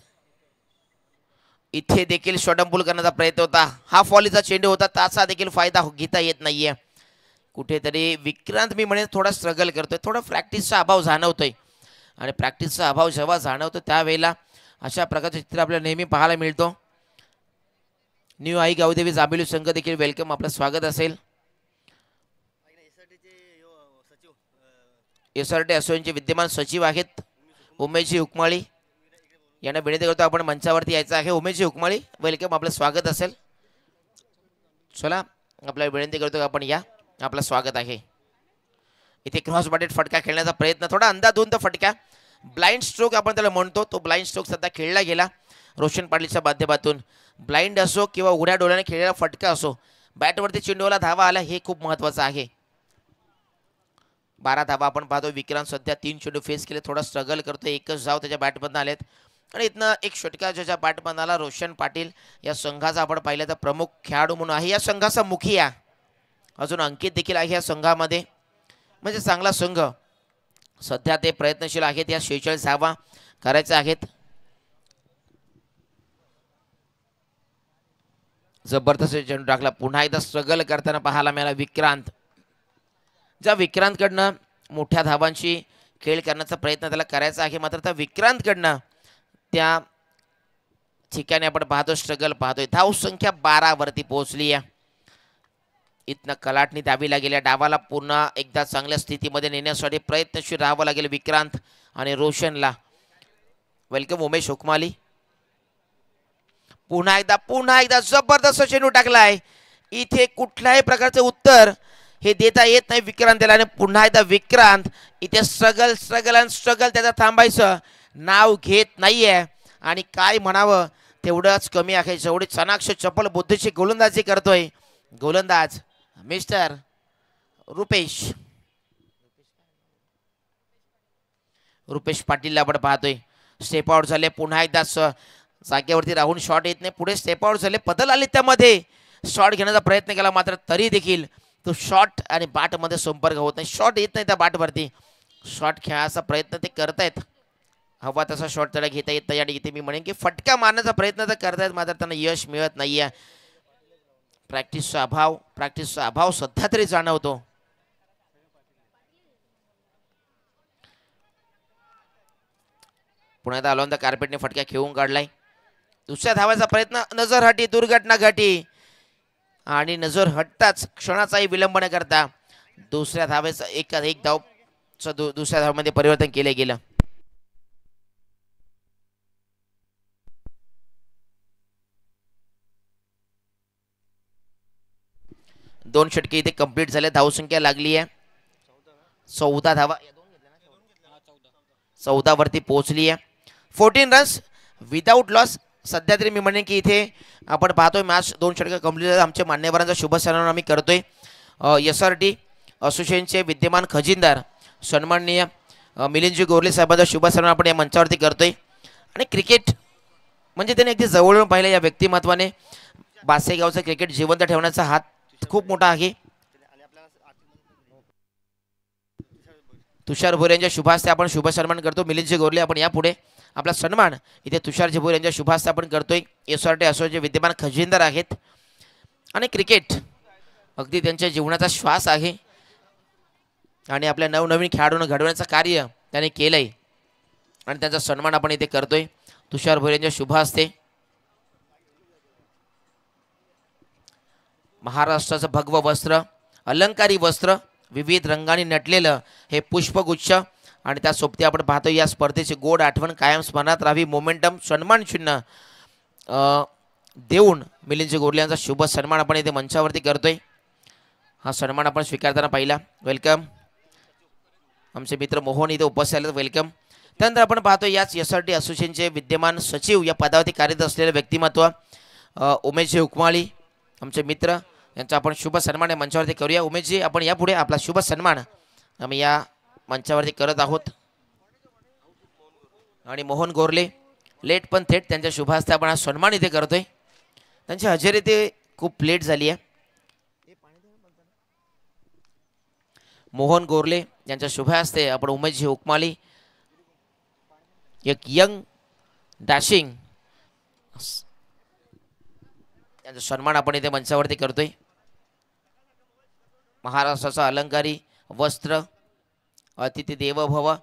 इथे देखील शॉटम करण्याचा प्रयत्न होता. हा फॉलीचा चेंडू होता, त्याचा देखील फायदा घेता येत नाहीये. कुठेतरी विक्रांत मी म्हणेन थोडा स्ट्रगल करतोय, थोडा प्रॅक्टिसचा अभाव जाणवतोय आणि प्रॅक्टिसचा अभाव जेव्हा जाणवतो त्यावेळेला अशा प्रकारचे चित्र आपल्याला नेहमी पाहायला मिळतो. न्यू आई गावदेवी जांभिवली संघ देखील वेलकम, आपलं स्वागत असेल. SRT असोचे विद्यमान सचिव आहेत उमेशजी हुकमाळी, यांना विनंती करतो आपण मंचावरती यायचं आहे. उमेशजी हुकमाळी वेलकम, आपलं स्वागत असेल. चला आपल्याला विनंती करतो आपण या, आपलं स्वागत आहे. इथे क्रॉस बॉडेड फटका खेळण्याचा प्रयत्न, थोडा अंधाधुंद फटका, ब्लाइंड स्ट्रोक आपण त्याला म्हणतो, तो ब्लाइंड स्ट्रोक सध्या खेळला गेला रोशन पाटीलच्या माध्यमातून. ब्लाइंड असो किंवा उघड्या डोळ्याने खेळलेला फटका असो, बॅटवरती चेंडूला धावा आला हे खूप महत्त्वाचं आहे. 12 धावा आपण पाहतो. विक्रांत सध्या 3 चेंडू फेस केले, थोडा स्ट्रगल करतोय. एकच धाव त्याच्या बॅटमधून आलेत आणि इथनं एक षटकार ज्याच्या बॅटमधून आला. रोशन पाटील या संघाचा आपण पाहिलं तर प्रमुख खेळाडू म्हणून आहे, या संघाचा मुखिया. अजून अंकित देखील आहे या संघामध्ये, म्हणजे चांगला संघ. सध्या ते प्रयत्नशील आहेत, या 46 धावा करायच्या आहेत. जबरदस्त चेंडू टाकला, पुन्हा एकदा स्ट्रगल करताना पाहायला मिळाला विक्रांत. ज्या विक्रांतकडनं मोठ्या धावांची खेळ करण्याचा प्रयत्न त्याला करायचा आहे, मात्र त्या विक्रांतकडनं त्या ठिकाणी आपण पाहतो स्ट्रगल पाहतोय. धाव संख्या 12 वरती पोहोचली आहे. इथनं कलाटणी द्यावी लागेल, या डावाला पुन्हा एकदा चांगल्या स्थितीमध्ये नेण्यासाठी प्रयत्नशील राहावं लागेल विक्रांत आणि रोशनला. वेलकम उमेश हुकमाली. पुन्हा एकदा जबरदस्त चेंडू टाकलाय. इथे कुठल्याही प्रकारचे उत्तर हे देता येत नाही विक्रांतला आणि पुन्हा एकदा विक्रांत इथे स्ट्रगल त्याचा थांबायचं नाव घेत नाहीये. आणि काय म्हणावं तेवढंच कमी आहे. जेवढी चाणाक्ष चपल बुद्धीची गोलंदाजी करतोय गोलंदाज मिस्टर रुपेश पाटीलला आपण पाहतोय. स्टेप आउट झाले, पुन्हा एकदा जागेवरती राहून शॉट येत नाही, पुढे स्टेप आउट झाले, बदल आले, त्यामध्ये शॉट घेण्याचा प्रयत्न केला, मात्र तरी देखील तो शॉट आणि बॅटमध्ये संपर्क होत नाही. शॉट येत नाही त्या बॅटवरती, शॉट खेळायचा प्रयत्न ते करतायत, हवा तसा शॉट त्याला घेता येत नाही. आणि इथे मी म्हणेन की फटका मारण्याचा प्रयत्न तर करतायत, मात्र त्यांना यश मिळत नाहीये. प्रॅक्टिसचा अभाव सध्या तरी जाणवतो. पुन्हा एकदा अलॉन द कार्पेटने फटका खेळून काढलाय. दुसऱ्या धावाचा प्रयत्न, नजर हटी, दुर्घटना घटी आणि नजर हटताच क्षणाचाही विलंब न करता दुसऱ्या धावेचं एक धाव दुसऱ्या धावेमध्ये परिवर्तन केले गेलं. दोन षटके इथे कंप्लीट झाले. धावसंख्या लागली आहे 14 धावा, 14 वरती पोहोचली आहे. 14 रन्स विदाउट लॉस. सध्या तरी मी म्हणेन की इथे आपण पाहतोय मॅच 2 षटके कंप्लीट झाले. आमच्या मान्यवरांचा शुभ सन्मान आम्ही करतोय. SRT असोसिएशनचे विद्यमान खजिनदार सन्माननीय मिलिंदजी गोरले साहेबांचा शुभ सन्मान आपण या मंचावरती करतोय. आणि क्रिकेट म्हणजे त्याने अगदी जवळून पाहिलं या व्यक्तिमत्वाने. बासेगावचं क्रिकेट जिवंत ठेवण्याचा हात खूप मोठा आहे. तुषार भोर यांच्या शुभास्ते आपण शुभ सन्मान करतो. मिलिंदजी गोरले आपण यापुढे आपला सन्मान इथे तुषार भोर यांच्या शुभास्ते आपण करतोय. SRT असोचे विद्यमान खजिनदार आहेत आणि क्रिकेट अगदी त्यांच्या जीवनाचा श्वास आहे. आणि आपल्या नवनवीन खेळाडूंना घडवण्याचं कार्य त्याने केलंय आणि त्यांचा सन्मान आपण इथे करतोय तुषार भोईर यांच्या शुभ हस्ते. महाराष्ट्राचं भगव वस्त्र, अलंकारी वस्त्र, विविध रंगांनी नटलेलं हे पुष्पगुच्छ आणि त्या सोबती आपण पाहतो या स्पर्धेची गोड आठवण कायम स्मरणात राहावी. मोमेंटम सन्मान चिन्ह देऊन मिलिंद गोरले यांचा शुभ सन्मान आपण इथे मंचावरती करतोय. हा सन्मान आपण स्वीकारताना पाहिला. वेलकम आमचे मित्र मोहन इथे उपस्थित आले, वेलकम. त्यानंतर आपण पाहतो याच SRT असोसिएशनचे विद्यमान सचिव या पदावरती कार्यरत असलेले व्यक्तिमत्व उमेशजी हुकमाळी आमचे मित्र यांचा आपण शुभ सन्मान या मंचावरती करूया. उमेशजी आपण यापुढे आपला शुभ सन्मान आम्ही या मंचावरती करत आहोत. आणि मोहन गोरले लेट पण थेट त्यांच्या शुभ हस्ते आपण हा सन्मान इथे करतोय. त्यांची हजेरी ते खूप लेट झाली आहे. मोहन गोरले यांच्या शुभ हस्ते आपण उमेशजी हुकमाळी एक यंग डॅशिंग यांचा सन्मान आपण इथे मंचावरती करतोय. महाराष्ट्राचा अलंकारी वस्त्र अतिथी देव भव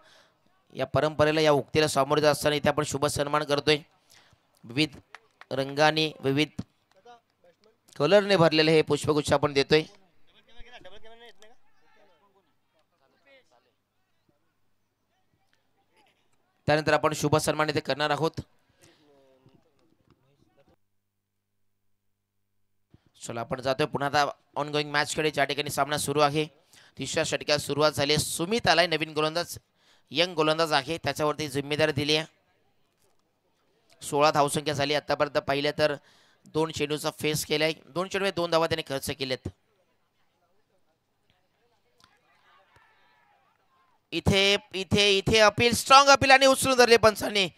या परंपरेला या उक्तीला सामोरे जात असताना इथे आपण शुभ सन्मान करतोय. विविध रंगाने विविध कलरने भरलेले हे पुष्पगुच्छ आपण देतोय. त्यानंतर आपण शुभ सन्मान इथे करणार आहोत. चला आपण जातोय पुन्हा आता ऑनगोईंग मॅच कडे, ज्या ठिकाणी सामना सुरू आहे. तिसऱ्या षटकात सुरुवात झाली. सुमित आलाय, नवीन गोलंदाज, यंग गोलंदाज आहे, त्याच्यावरती जिम्मेदारी दिली आहे. 16 धावसंख्या झाली आतापर्यंत. पाहिलं तर 2 चेंडूचा फेस केलाय, 2 चेंडू 2 धावा त्याने खर्च केलेत. इथे इथे इथे अपील, स्ट्रॉंग अपील आणि उचलून धरले पंचांनी.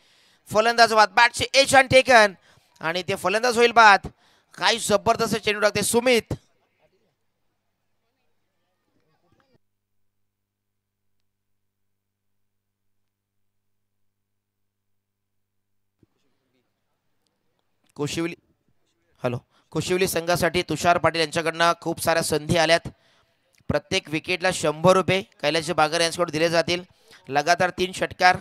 फलंदाज बाद, बॅटचे एच अँड टेकन आणि ते फलंदाज होईल बाद. काय जबरदस्त चेंडू टाकते सुमित. कोशिवली संघासाठी तुषार पाटील यांच्याकडनं खूप साऱ्या संधी आल्यात. प्रत्येक विकेटला 100 रुपये कैलासजी बागर यांच्याकडून दिले जातील. लगातार 3 षटकार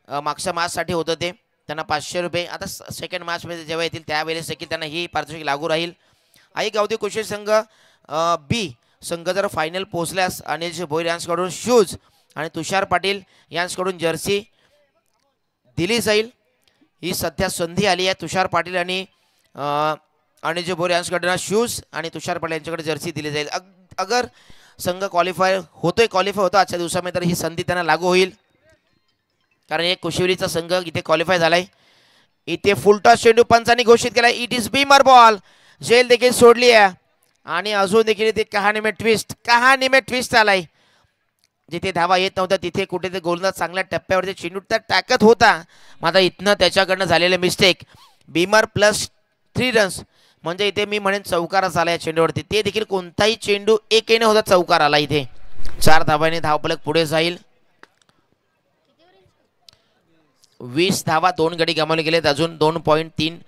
मागच्या मॅचसाठी होतं ते, त्यांना 500 रुपये. आता सेकंड मॅचमध्ये जेव्हा येतील त्यावेळेस देखील त्यांना ही पारितोषिक लागू राहील. आई गावदेवी कुशल संघ बी संघ जर फायनल पोहोचल्यास अनिलजी भोईर यांच्याकडून शूज आणि तुषार पाटील यांच्याकडून जर्सी दिली जाईल. ही सध्या संधी आली आहे. तुषार पाटील आणि अनिलजी भोईर यांच्याकडून शूज आणि तुषार पाटील यांच्याकडे जर्सी दिली जाईल. अगर संघ क्वालिफाय होतो आजच्या दिवसामध्ये तर ही संधी त्यांना लागू होईल, कारण एक कुशिवलीचा संघ इथे क्वालिफाय झालाय. इथे फुलटॉस चेंडू पंचांनी घोषित केलाय. It is beamer ball. जेल देखील सोडली आहे आणि अजून देखील इथे कहाणी में ट्विस्ट आलाय. जिथे धावा येत नव्हता तिथे कुठेतरी गोलंदाज चांगल्या टप्प्यावरती चेंडू तर टाकत होता, मात्र इथनं त्याच्याकडनं झालेले मिस्टेक. बीमर प्लस 3 रन्स म्हणजे इथे मी म्हणेन चौकार झाला या चेंडूवरती. ते देखील कोणताही चेंडू एकही न होता चौकार आला. इथे 4 धावांनी धावफलक पुढे जाईल. 20 धावा, 2 गडी गमावले गेलेत. अजून 2.3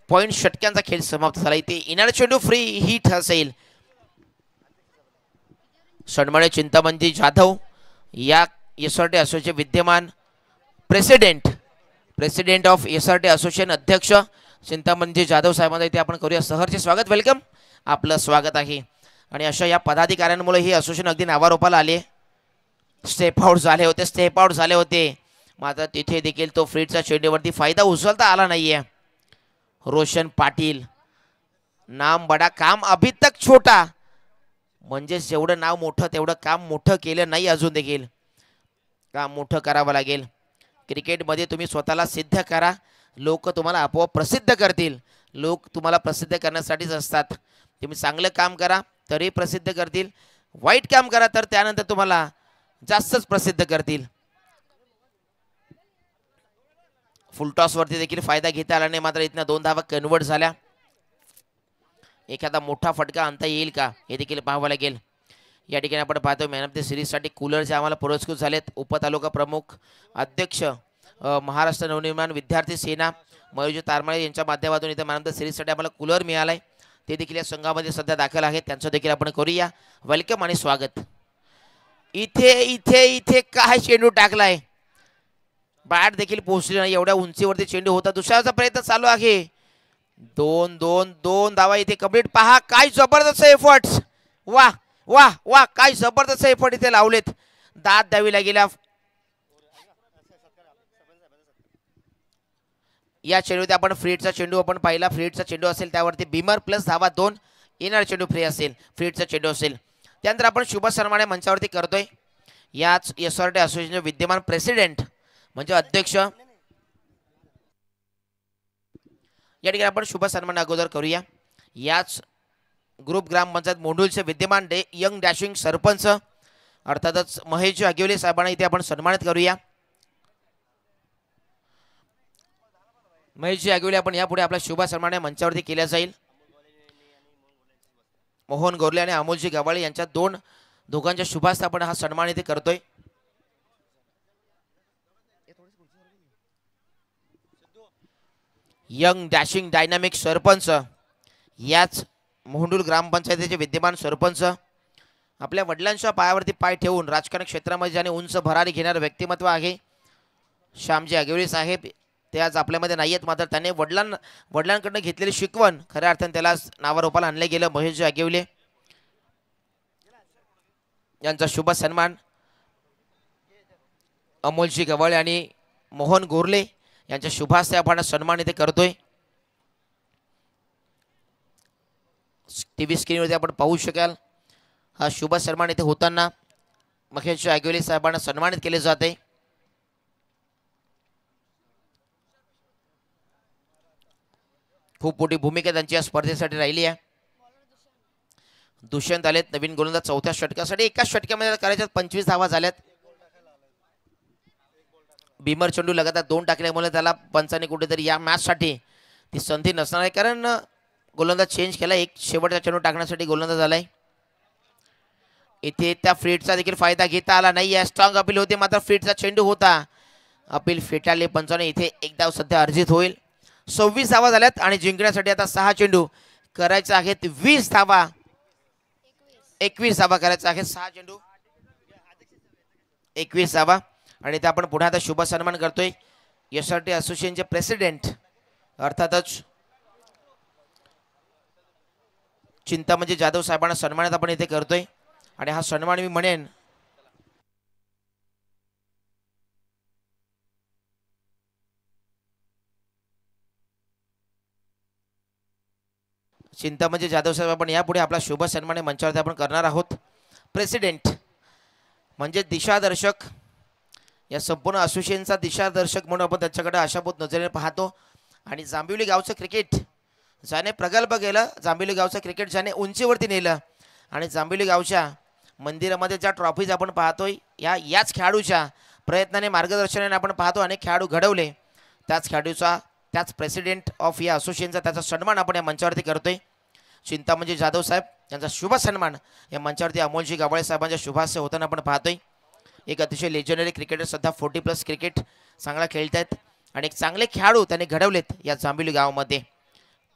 पॉईंट षटक्यांचा खेळ समाप्त झाला. इथे येणारा चेंडू फ्री हिट असेल. सन्मान्य चिंतामणजी जाधव या SRT असोसिएशनचे विद्यमान प्रेसिडेंट ऑफ SRT असोसिएशन अध्यक्ष चिंतामणजी जाधव साहेबांना इथे आपण करूया सहर्ष स्वागत. वेलकम, आपलं स्वागत आहे. आणि अशा या पदाधिकाऱ्यांमुळे ही असोसिएशन अगदी नावारूपाला आले. स्टेप आउट झाले होते मात्र तिथे देखील तो फ्रीडचा चेंडूवरती फायदा उचलता आला नाहीये. रोशन पाटील, नाम बडा काम अभी तक छोटा, म्हणजे जेवढं नाव मोठं तेवढं काम मोठं केलं नाही. अजून देखील काम मोठं करावं लागेल. क्रिकेटमध्ये तुम्ही स्वतःला सिद्ध करा, लोक तुम्हाला आपोआप प्रसिद्ध करतील. लोक तुम्हाला प्रसिद्ध करण्यासाठीच असतात. तुम्ही चांगलं काम करा तरी प्रसिद्ध करतील, वाईट काम करा तर त्यानंतर तुम्हाला जास्तच प्रसिद्ध करतील. फुलटॉस वरती देखील फायदा घेता आला नाही, मात्र इथनं 2 धावा कन्वर्ट झाल्या. एखादा मोठा फटका आणता येईल का हे देखील पाहावं लागेल. या ठिकाणी आपण पाहतो मॅन ऑफ द सिरीजसाठी कूलरचे आम्हाला पुरस्कृत झालेत. उपतालुका प्रमुख अध्यक्ष महाराष्ट्र नवनिर्माण विद्यार्थी सेना मयूरजी तारमाळे यांच्या माध्यमातून इथे मॅन ऑफ द सिरीजसाठी आम्हाला कूलर मिळालाय. ते देखील या संघामध्ये सध्या दाखल आहेत, त्यांचं देखील आपण करूया वेलकम आणि स्वागत. इथे इथे इथे काय चेंडू टाकलाय, बॅट देखील पोहोचली नाही, एवढ्या उंचीवरती चेंडू होता. दुसऱ्याचा प्रयत्न चालू आहे. 2 धावा इथे कंप्लीट. पहा काय जबरदस्त एफर्ट्स, वा वा वा, काय जबरदस्त एफर्ट इथे लावलेत. दाद द्यावी लागेल या चेंडूवरती. आपण फ्रीडचा चेंडू आपण पाहिला, फ्रीडचा चेंडू असेल त्यावरती बिमर प्लस धावा 2, येणार चेंडू फ्री असेल, फ्रीडचा चेंडू असेल. त्यानंतर आपण शुभ सन्माने मंचावरती करतोय याच SRT असोसिएशनचे विद्यमान प्रेसिडेंट म्हणजे अध्यक्ष. या ठिकाणी आपण शुभ सन्मान अगोदर करूया. याच ग्रुप ग्रामपंचायत मोंडूलचे विद्यमान यंग डॅशिंग सरपंच अर्थातच महेश आगिवले साहेबांना इथे आपण सन्मानित करूया. महेशजी आगिवले आपण यापुढे आपला शुभ सन्मान मंचावरती केला जाईल. मोहन गोरले आणि अमोलजी गवाळे यांच्या दोघांच्या शुभास्ते आपण हा सन्मान इथे करतोय. यंग डॅशिंग डायनामिक सरपंच याच मोहंडूल ग्रामपंचायतीचे विद्यमान सरपंच, आपल्या वडिलांच्या पायावरती पाय ठेवून राजकारण क्षेत्रामध्ये ज्याने उंच भरारी घेणारं व्यक्तिमत्व आहे श्यामजी आगिवले साहेब. ते आज आपल्यामध्ये नाही आहेत, मात्र त्याने वडिलांकडनं घेतलेली शिकवण खऱ्या अर्थाने त्याला नावारूपाला आणले गेलं. महेशजी आगिवले यांचा शुभ सन्मान अमोलजी गवळे आणि मोहन गोरले यांच्या शुभास्ते आपण सन्मान इथे करतोय. टीव्ही स्क्रीनवरती आपण पाहू शकाल हा शुभ सन्मान इथे होताना महेश आगिवले साहेबांना सन्मानित केले जाते. खूप मोठी भूमिका त्यांची या स्पर्धेसाठी राहिली आहे. दुष्यंत आलेत नवीन गोलंदाज चौथ्या षटकासाठी. एकाच षटकामध्ये करायच्यात 25 धावा झाल्यात. भीमर चेंडू लगातार 2 टाकल्यामुळे त्याला पंचाने कुठेतरी या मॅचसाठी ती संधी नसणार आहे, कारण गोलंदाज चेंज केला. एक शेवटचा चेंडू टाकण्यासाठी गोलंदाज आलाय. इथे त्या फ्रीडचा देखील फायदा घेता आला नाही. स्ट्रॉंग अपील होते मात्र फ्रीडचा चेंडू होता, अपील फेटाळले पंचाने. इथे एक धाव सध्या अर्जित होईल. 26 धावा झाल्यात आणि जिंकण्यासाठी आता 6 चेंडू करायचे आहेत. 20 धावा 21 धावा करायचा आहे. 6 चेंडू 21 धावा. आणि इथे आपण पुन्हा आता शुभ सन्मान करतोय SRT असोसिएशनचे प्रेसिडेंट अर्थातच चिंतामणी जाधव साहेबांना सन्मानित आपण इथे करतोय. आणि हा सन्मान मी म्हणेन चिंतामणी जाधव साहेब आपण यापुढे आपला शुभ सन्मान मंचावरती आपण करणार आहोत. प्रेसिडेंट म्हणजे दिशादर्शक, या संपूर्ण असोसिएशनचा दिशादर्शक म्हणून आपण त्याच्याकडे आशाभूत नजरेने पाहतो. आणि जांभिवली गावचं क्रिकेट ज्याने प्रगल्भ केलं, जांभिवली गावचं क्रिकेट ज्याने उंचीवरती नेलं आणि जांभिवली गावच्या मंदिरामध्ये ज्या ट्रॉफीज आपण पाहतोय याच खेळाडूच्या प्रयत्नाने मार्गदर्शनाने आपण पाहतो अनेक खेळाडू घडवले. त्याच खेळाडूचा त्याच प्रेसिडेंट ऑफ या असोसिएशनचा त्याचा सन्मान आपण या मंचावरती करतोय. चिंतामणी जाधव साहेब यांचा शुभ सन्मान या मंचावरती अमोलजी गवाळे साहेबांच्या शुभास्ते होताना आपण पाहतोय. एक अतिशय लेजंडरी क्रिकेटर सध्या 40+ क्रिकेट चांगला खेळत आहेत आणि एक चांगले खेळाडू त्यांनी घडवलेत या जांभिवली गावामध्ये.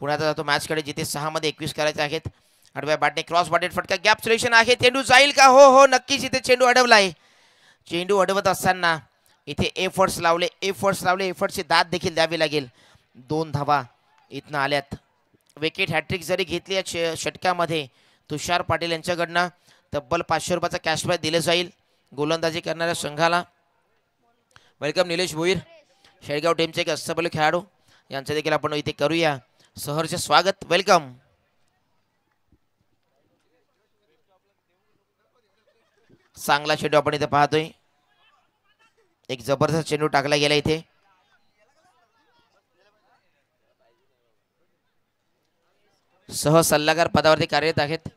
पुण्यात जातो मॅचकडे जिथे 6 मध्ये 21 करायचे आहेत. आडव्या बॅटने क्रॉस बॅटेड फटका, गॅप सोल्युशन आहे. चेंडू जाईल का? हो हो नक्कीच इथे चेंडू अडवला आहे. चेंडू अडवत असताना इथे एफर्ट्स लावले, एफर्ट्सची दाद देखील द्यावी लागेल. 2 धावा इथनं आल्यात. विकेट हॅट्रिक जरी घेतली या षटकामध्ये तुषार पाटील यांच्याकडनं तब्बल 500 रुपयाचा कॅशबॅक दिले जाईल गोलंदाजी करणाऱ्या संघाला. वेलकम निलेश भोईर, शेळगाव टीमचे एक अस्तबल खेळाडू यांचे देखील आपण इथे करूया सहर्ष स्वागत. वेलकम. चांगला चेंडू आपण इथे पाहतोय. एक जबरदस्त चेंडू टाकला गेला इथे. सह सल्लागार पदावरती कार्यरत आहेत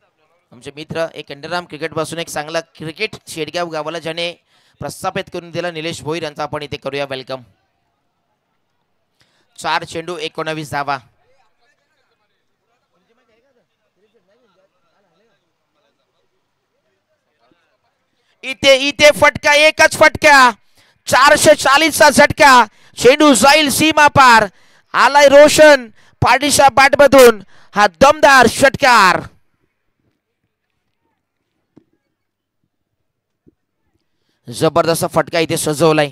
आमचे मित्र. एक अंडरआर्म क्रिकेट पासून एक चांगला क्रिकेट शेडगाव गावाला ज्याने प्रस्थापित करून दिला निलेश भोईर यांचा आपण इथे करूया वेलकम. 4 चेंडू 19 धावा. इथे फटका, एकच फटका, 440चा झटका. चेंडू जाईल सीमा पार. आलाय रोशन पाडीशा बॅटमधून हा दमदार षटकार. जबरदस्त फटका इथे सजवलाय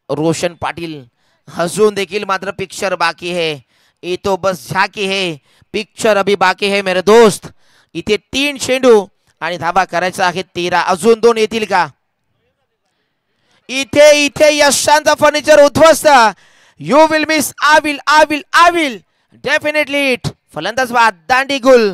रोशन पाटील. अजून देखील मात्र पिक्चर बाकी है, ये तो बस झाकी है, पिक्चर अभी बाकी है मेरे दोस्त. इथे 3 चेंडू आणि धाबा करायचा आहे 13. अजून 2 येतील का? इथे इथे यशांचा फर्निचर उद्ध्वस्त. You will miss, I will definitely it. फलंदाज बाद, दांडी गुल.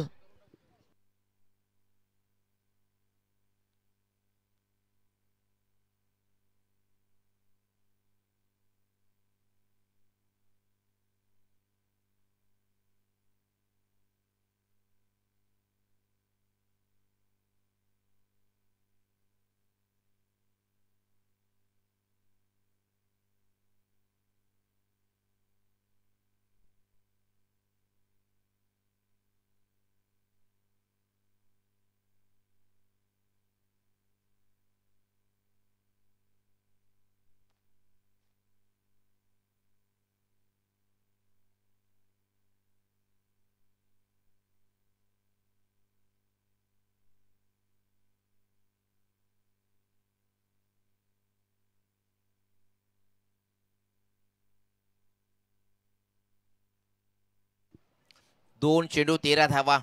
दोन चेंडू 13 धावा.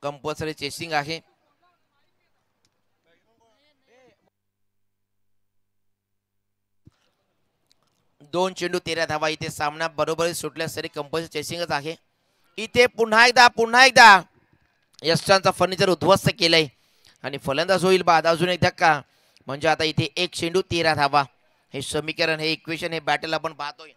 कंपल्सरी चेसिंग आहे. दोन चेंडू 13 धावा. इथे सामना बरोबर सुटल्यास तरी कंपल्सरी चेसिंगच आहे. इथे पुन्हा एकदा यशांचा फर्निचर उद्ध्वस्त केलंय आणि फलंदाज होईल बाद. अजून एक धक्का म्हणजे आता इथे 1 चेंडू 13 धावा. हे समीकरण, हे इक्वेशन, हे बॅटल आपण पाहतोय.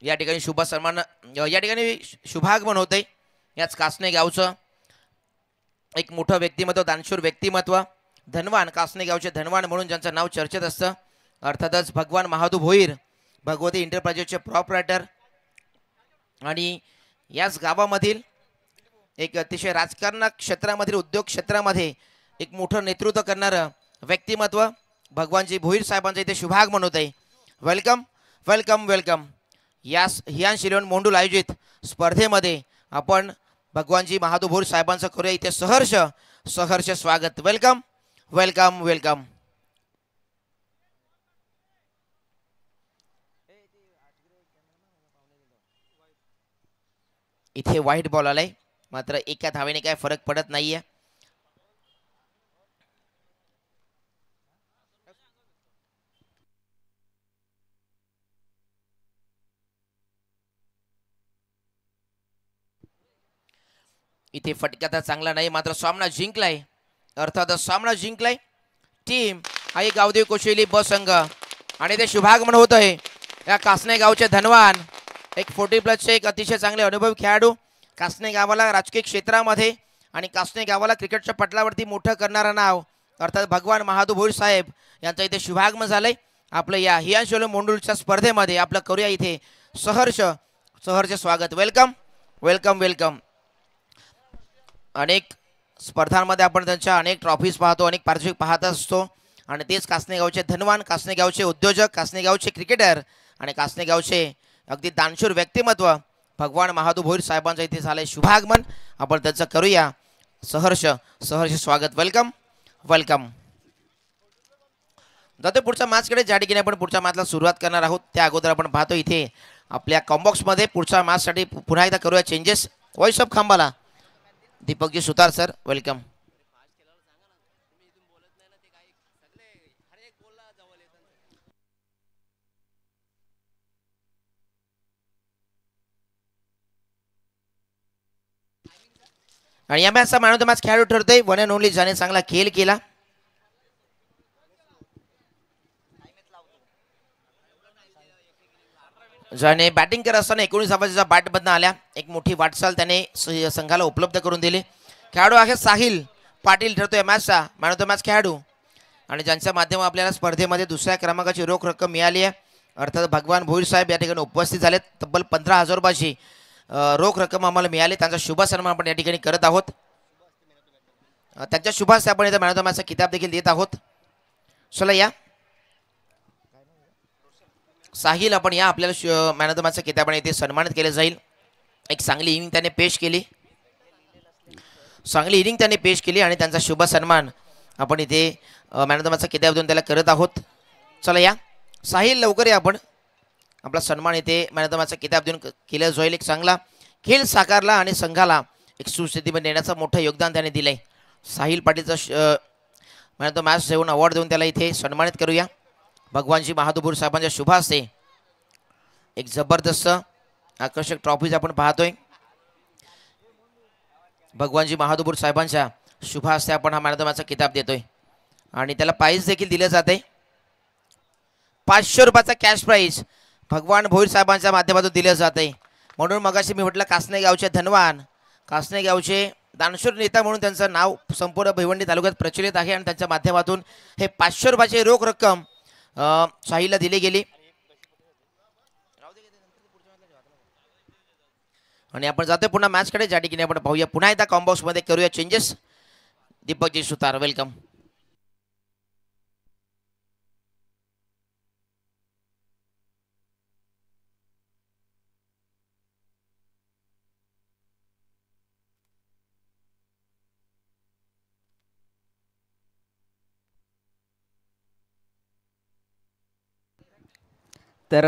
या ठिकाणी शुभ सन्मान, या ठिकाणी शुभागमन होतंय याच कासने गावचं. एक मोठं व्यक्तिमत्व, दानशूर व्यक्तिमत्व, धनवान, कासने गावचे धनवान म्हणून ज्यांचं नाव चर्चेत असतं, अर्थातच भगवान महादू भोईर, भगवती इंटरप्राइजेसचे प्रॉपरायटर आणि याच गावामधील एक अतिशय राजकारण क्षेत्रामधील, उद्योग क्षेत्रामध्ये एक मोठं नेतृत्व करणारं व्यक्तिमत्व भगवानजी भोईर साहेबांचं इथे शुभागमन होत आहे. Welcome welcome welcome. या हियान शिलोन मोंडूल आयोजित स्पर्धेमध्ये आपण भगवानजी महादू भोईर साहेबांचं करूया इथे सहर्ष स्वागत. Welcome welcome welcome. इथे व्हाईट बॉल आलाय, मात्र एका धावेने काय फरक पडत नाहीये. इथे फटका तर चांगला नाही, मात्र सामना जिंकलाय, अर्थातच सामना जिंकलाय टीम आई गावदेव कोशेली ब संघ. आणि ते शुभागमन होत आहे या कासने गावचे धनवान, एक 40+ एक अतिशय चांगले अनुभवी खेळाडू, कासने गावाला राजकीय क्षेत्रामध्ये आणि कासने गावाला क्रिकेटच्या पटलावरती मोठं करणारा नाव, अर्थात भगवान महादू भोईर साहेब यांचं इथे शुभागमन झालंय. आपलं या हियांशोलो मोंडूलच्या स्पर्धेमध्ये आपलं करूया इथे सहर्ष स्वागत. Welcome welcome welcome. अनेक स्पर्धांमध्ये आपण त्यांच्या अनेक ट्रॉफीज पाहतो, अनेक पारितोषिक पाहत असतो आणि तेच कासने गावचे धनवान, कासने गावचे उद्योजक, कासने गावचे क्रिकेटर आणि कासने गावचे अगदी दानशूर व्यक्तिमत्व भगवान महादू भोईर साहेबांचं इथे झालंय शुभागमन. आपण त्यांचं करूया सहर्ष स्वागत. Welcome welcome. जातो पुढच्या मॅचकडे, ज्या ठिकाणी आपण पुढच्या मॅचला सुरुवात करणार आहोत. त्या अगोदर आपण पाहतो इथे आपल्या कॉम्बॉक्समध्ये पुढच्या मॅचसाठी पुन्हा एकदा करूया चेंजेस. वॉइस ऑफ खांबाला दीपकजी सुतार सर, वेलकम. आणि या मॅचचा मॅन ऑफ द मॅच खेळाडू ठरतोय वन अँड ओनली ज्याने चांगला खेळ केला. ज्याने बॅटिंग करत असताना 19 धावांच्या बॅटमधनं आल्या एक मोठी वाटचाल त्याने संघाला उपलब्ध करून दिली. खेळाडू आहे साहिल पाटील ठरतोय मॅचचा मॅन ऑफ द मॅच खेळाडू आणि ज्यांच्या माध्यमातून आपल्याला स्पर्धेमध्ये दुसऱ्या क्रमांकाची रोख रक्कम मिळाली आहे. अर्थात भगवान भोईर साहेब या ठिकाणी उपस्थित झालेत. तब्बल 15,000 रुपयाची रोख रक्कम आम्हाला मिळाली. त्यांचा शुभ सन्मान आपण या ठिकाणी करत आहोत. त्यांच्या शुभास आपण इथे मॅन ऑफ द मॅचचा किताब देखील देत आहोत. चला या साहिल आपण या आपल्याला मॅन ऑफ द मॅचचा किताबाने इथे सन्मानित केलं जाईल. एक चांगली इनिंग त्याने पेश केली, चांगली इनिंग त्याने पेश केली आणि त्यांचा शुभ सन्मान आपण इथे मॅन ऑफ द मॅचचा किताब देऊन त्याला करत आहोत. चला या साहिल लवकर या, आपण आपला सन्मान इथे मॅन ऑफ द मॅचचा किताब देऊन केलं जाईल. एक चांगला खेळ साकारला आणि संघाला एक सुस्थितीमध्ये नेण्याचं मोठं योगदान त्याने दिलंय. साहिल पाटीलचा मॅन ऑफ द मॅच देऊन अवॉर्ड देऊन त्याला इथे सन्मानित करूया. भगवानजी महादुपूर साहेबांच्या शुभ हस्ते एक जबरदस्त आकर्षक ट्रॉफीज आपण पाहतोय. भगवानजी महादुपूर साहेबांच्या शुभ हस्ते आपण हा मॅन ऑफ द मॅचचा किताब देतोय आणि त्याला प्राईज देखील दिलं जाते. 500 रुपयाचा कॅश प्राईज भगवान भोईर साहेबांच्या माध्यमातून दिलं जाते. म्हणून मगाशी मी म्हटलं कासने गावचे धनवान, कासने गावचे दानशूर नेता म्हणून त्यांचं नाव संपूर्ण भिवंडी तालुक्यात प्रचलित आहे आणि त्यांच्या माध्यमातून हे 500 रुपयाची रोख रक्कम साहिलला दिली गेली. आणि आपण जातोय पुन्हा मॅचकडे, ज्या ठिकाणी आपण पाहूया पुन्हा एकदा कॉम्बॉक्स मध्ये करूया चेंजेस. दीपकजी सुतार वेलकम. तर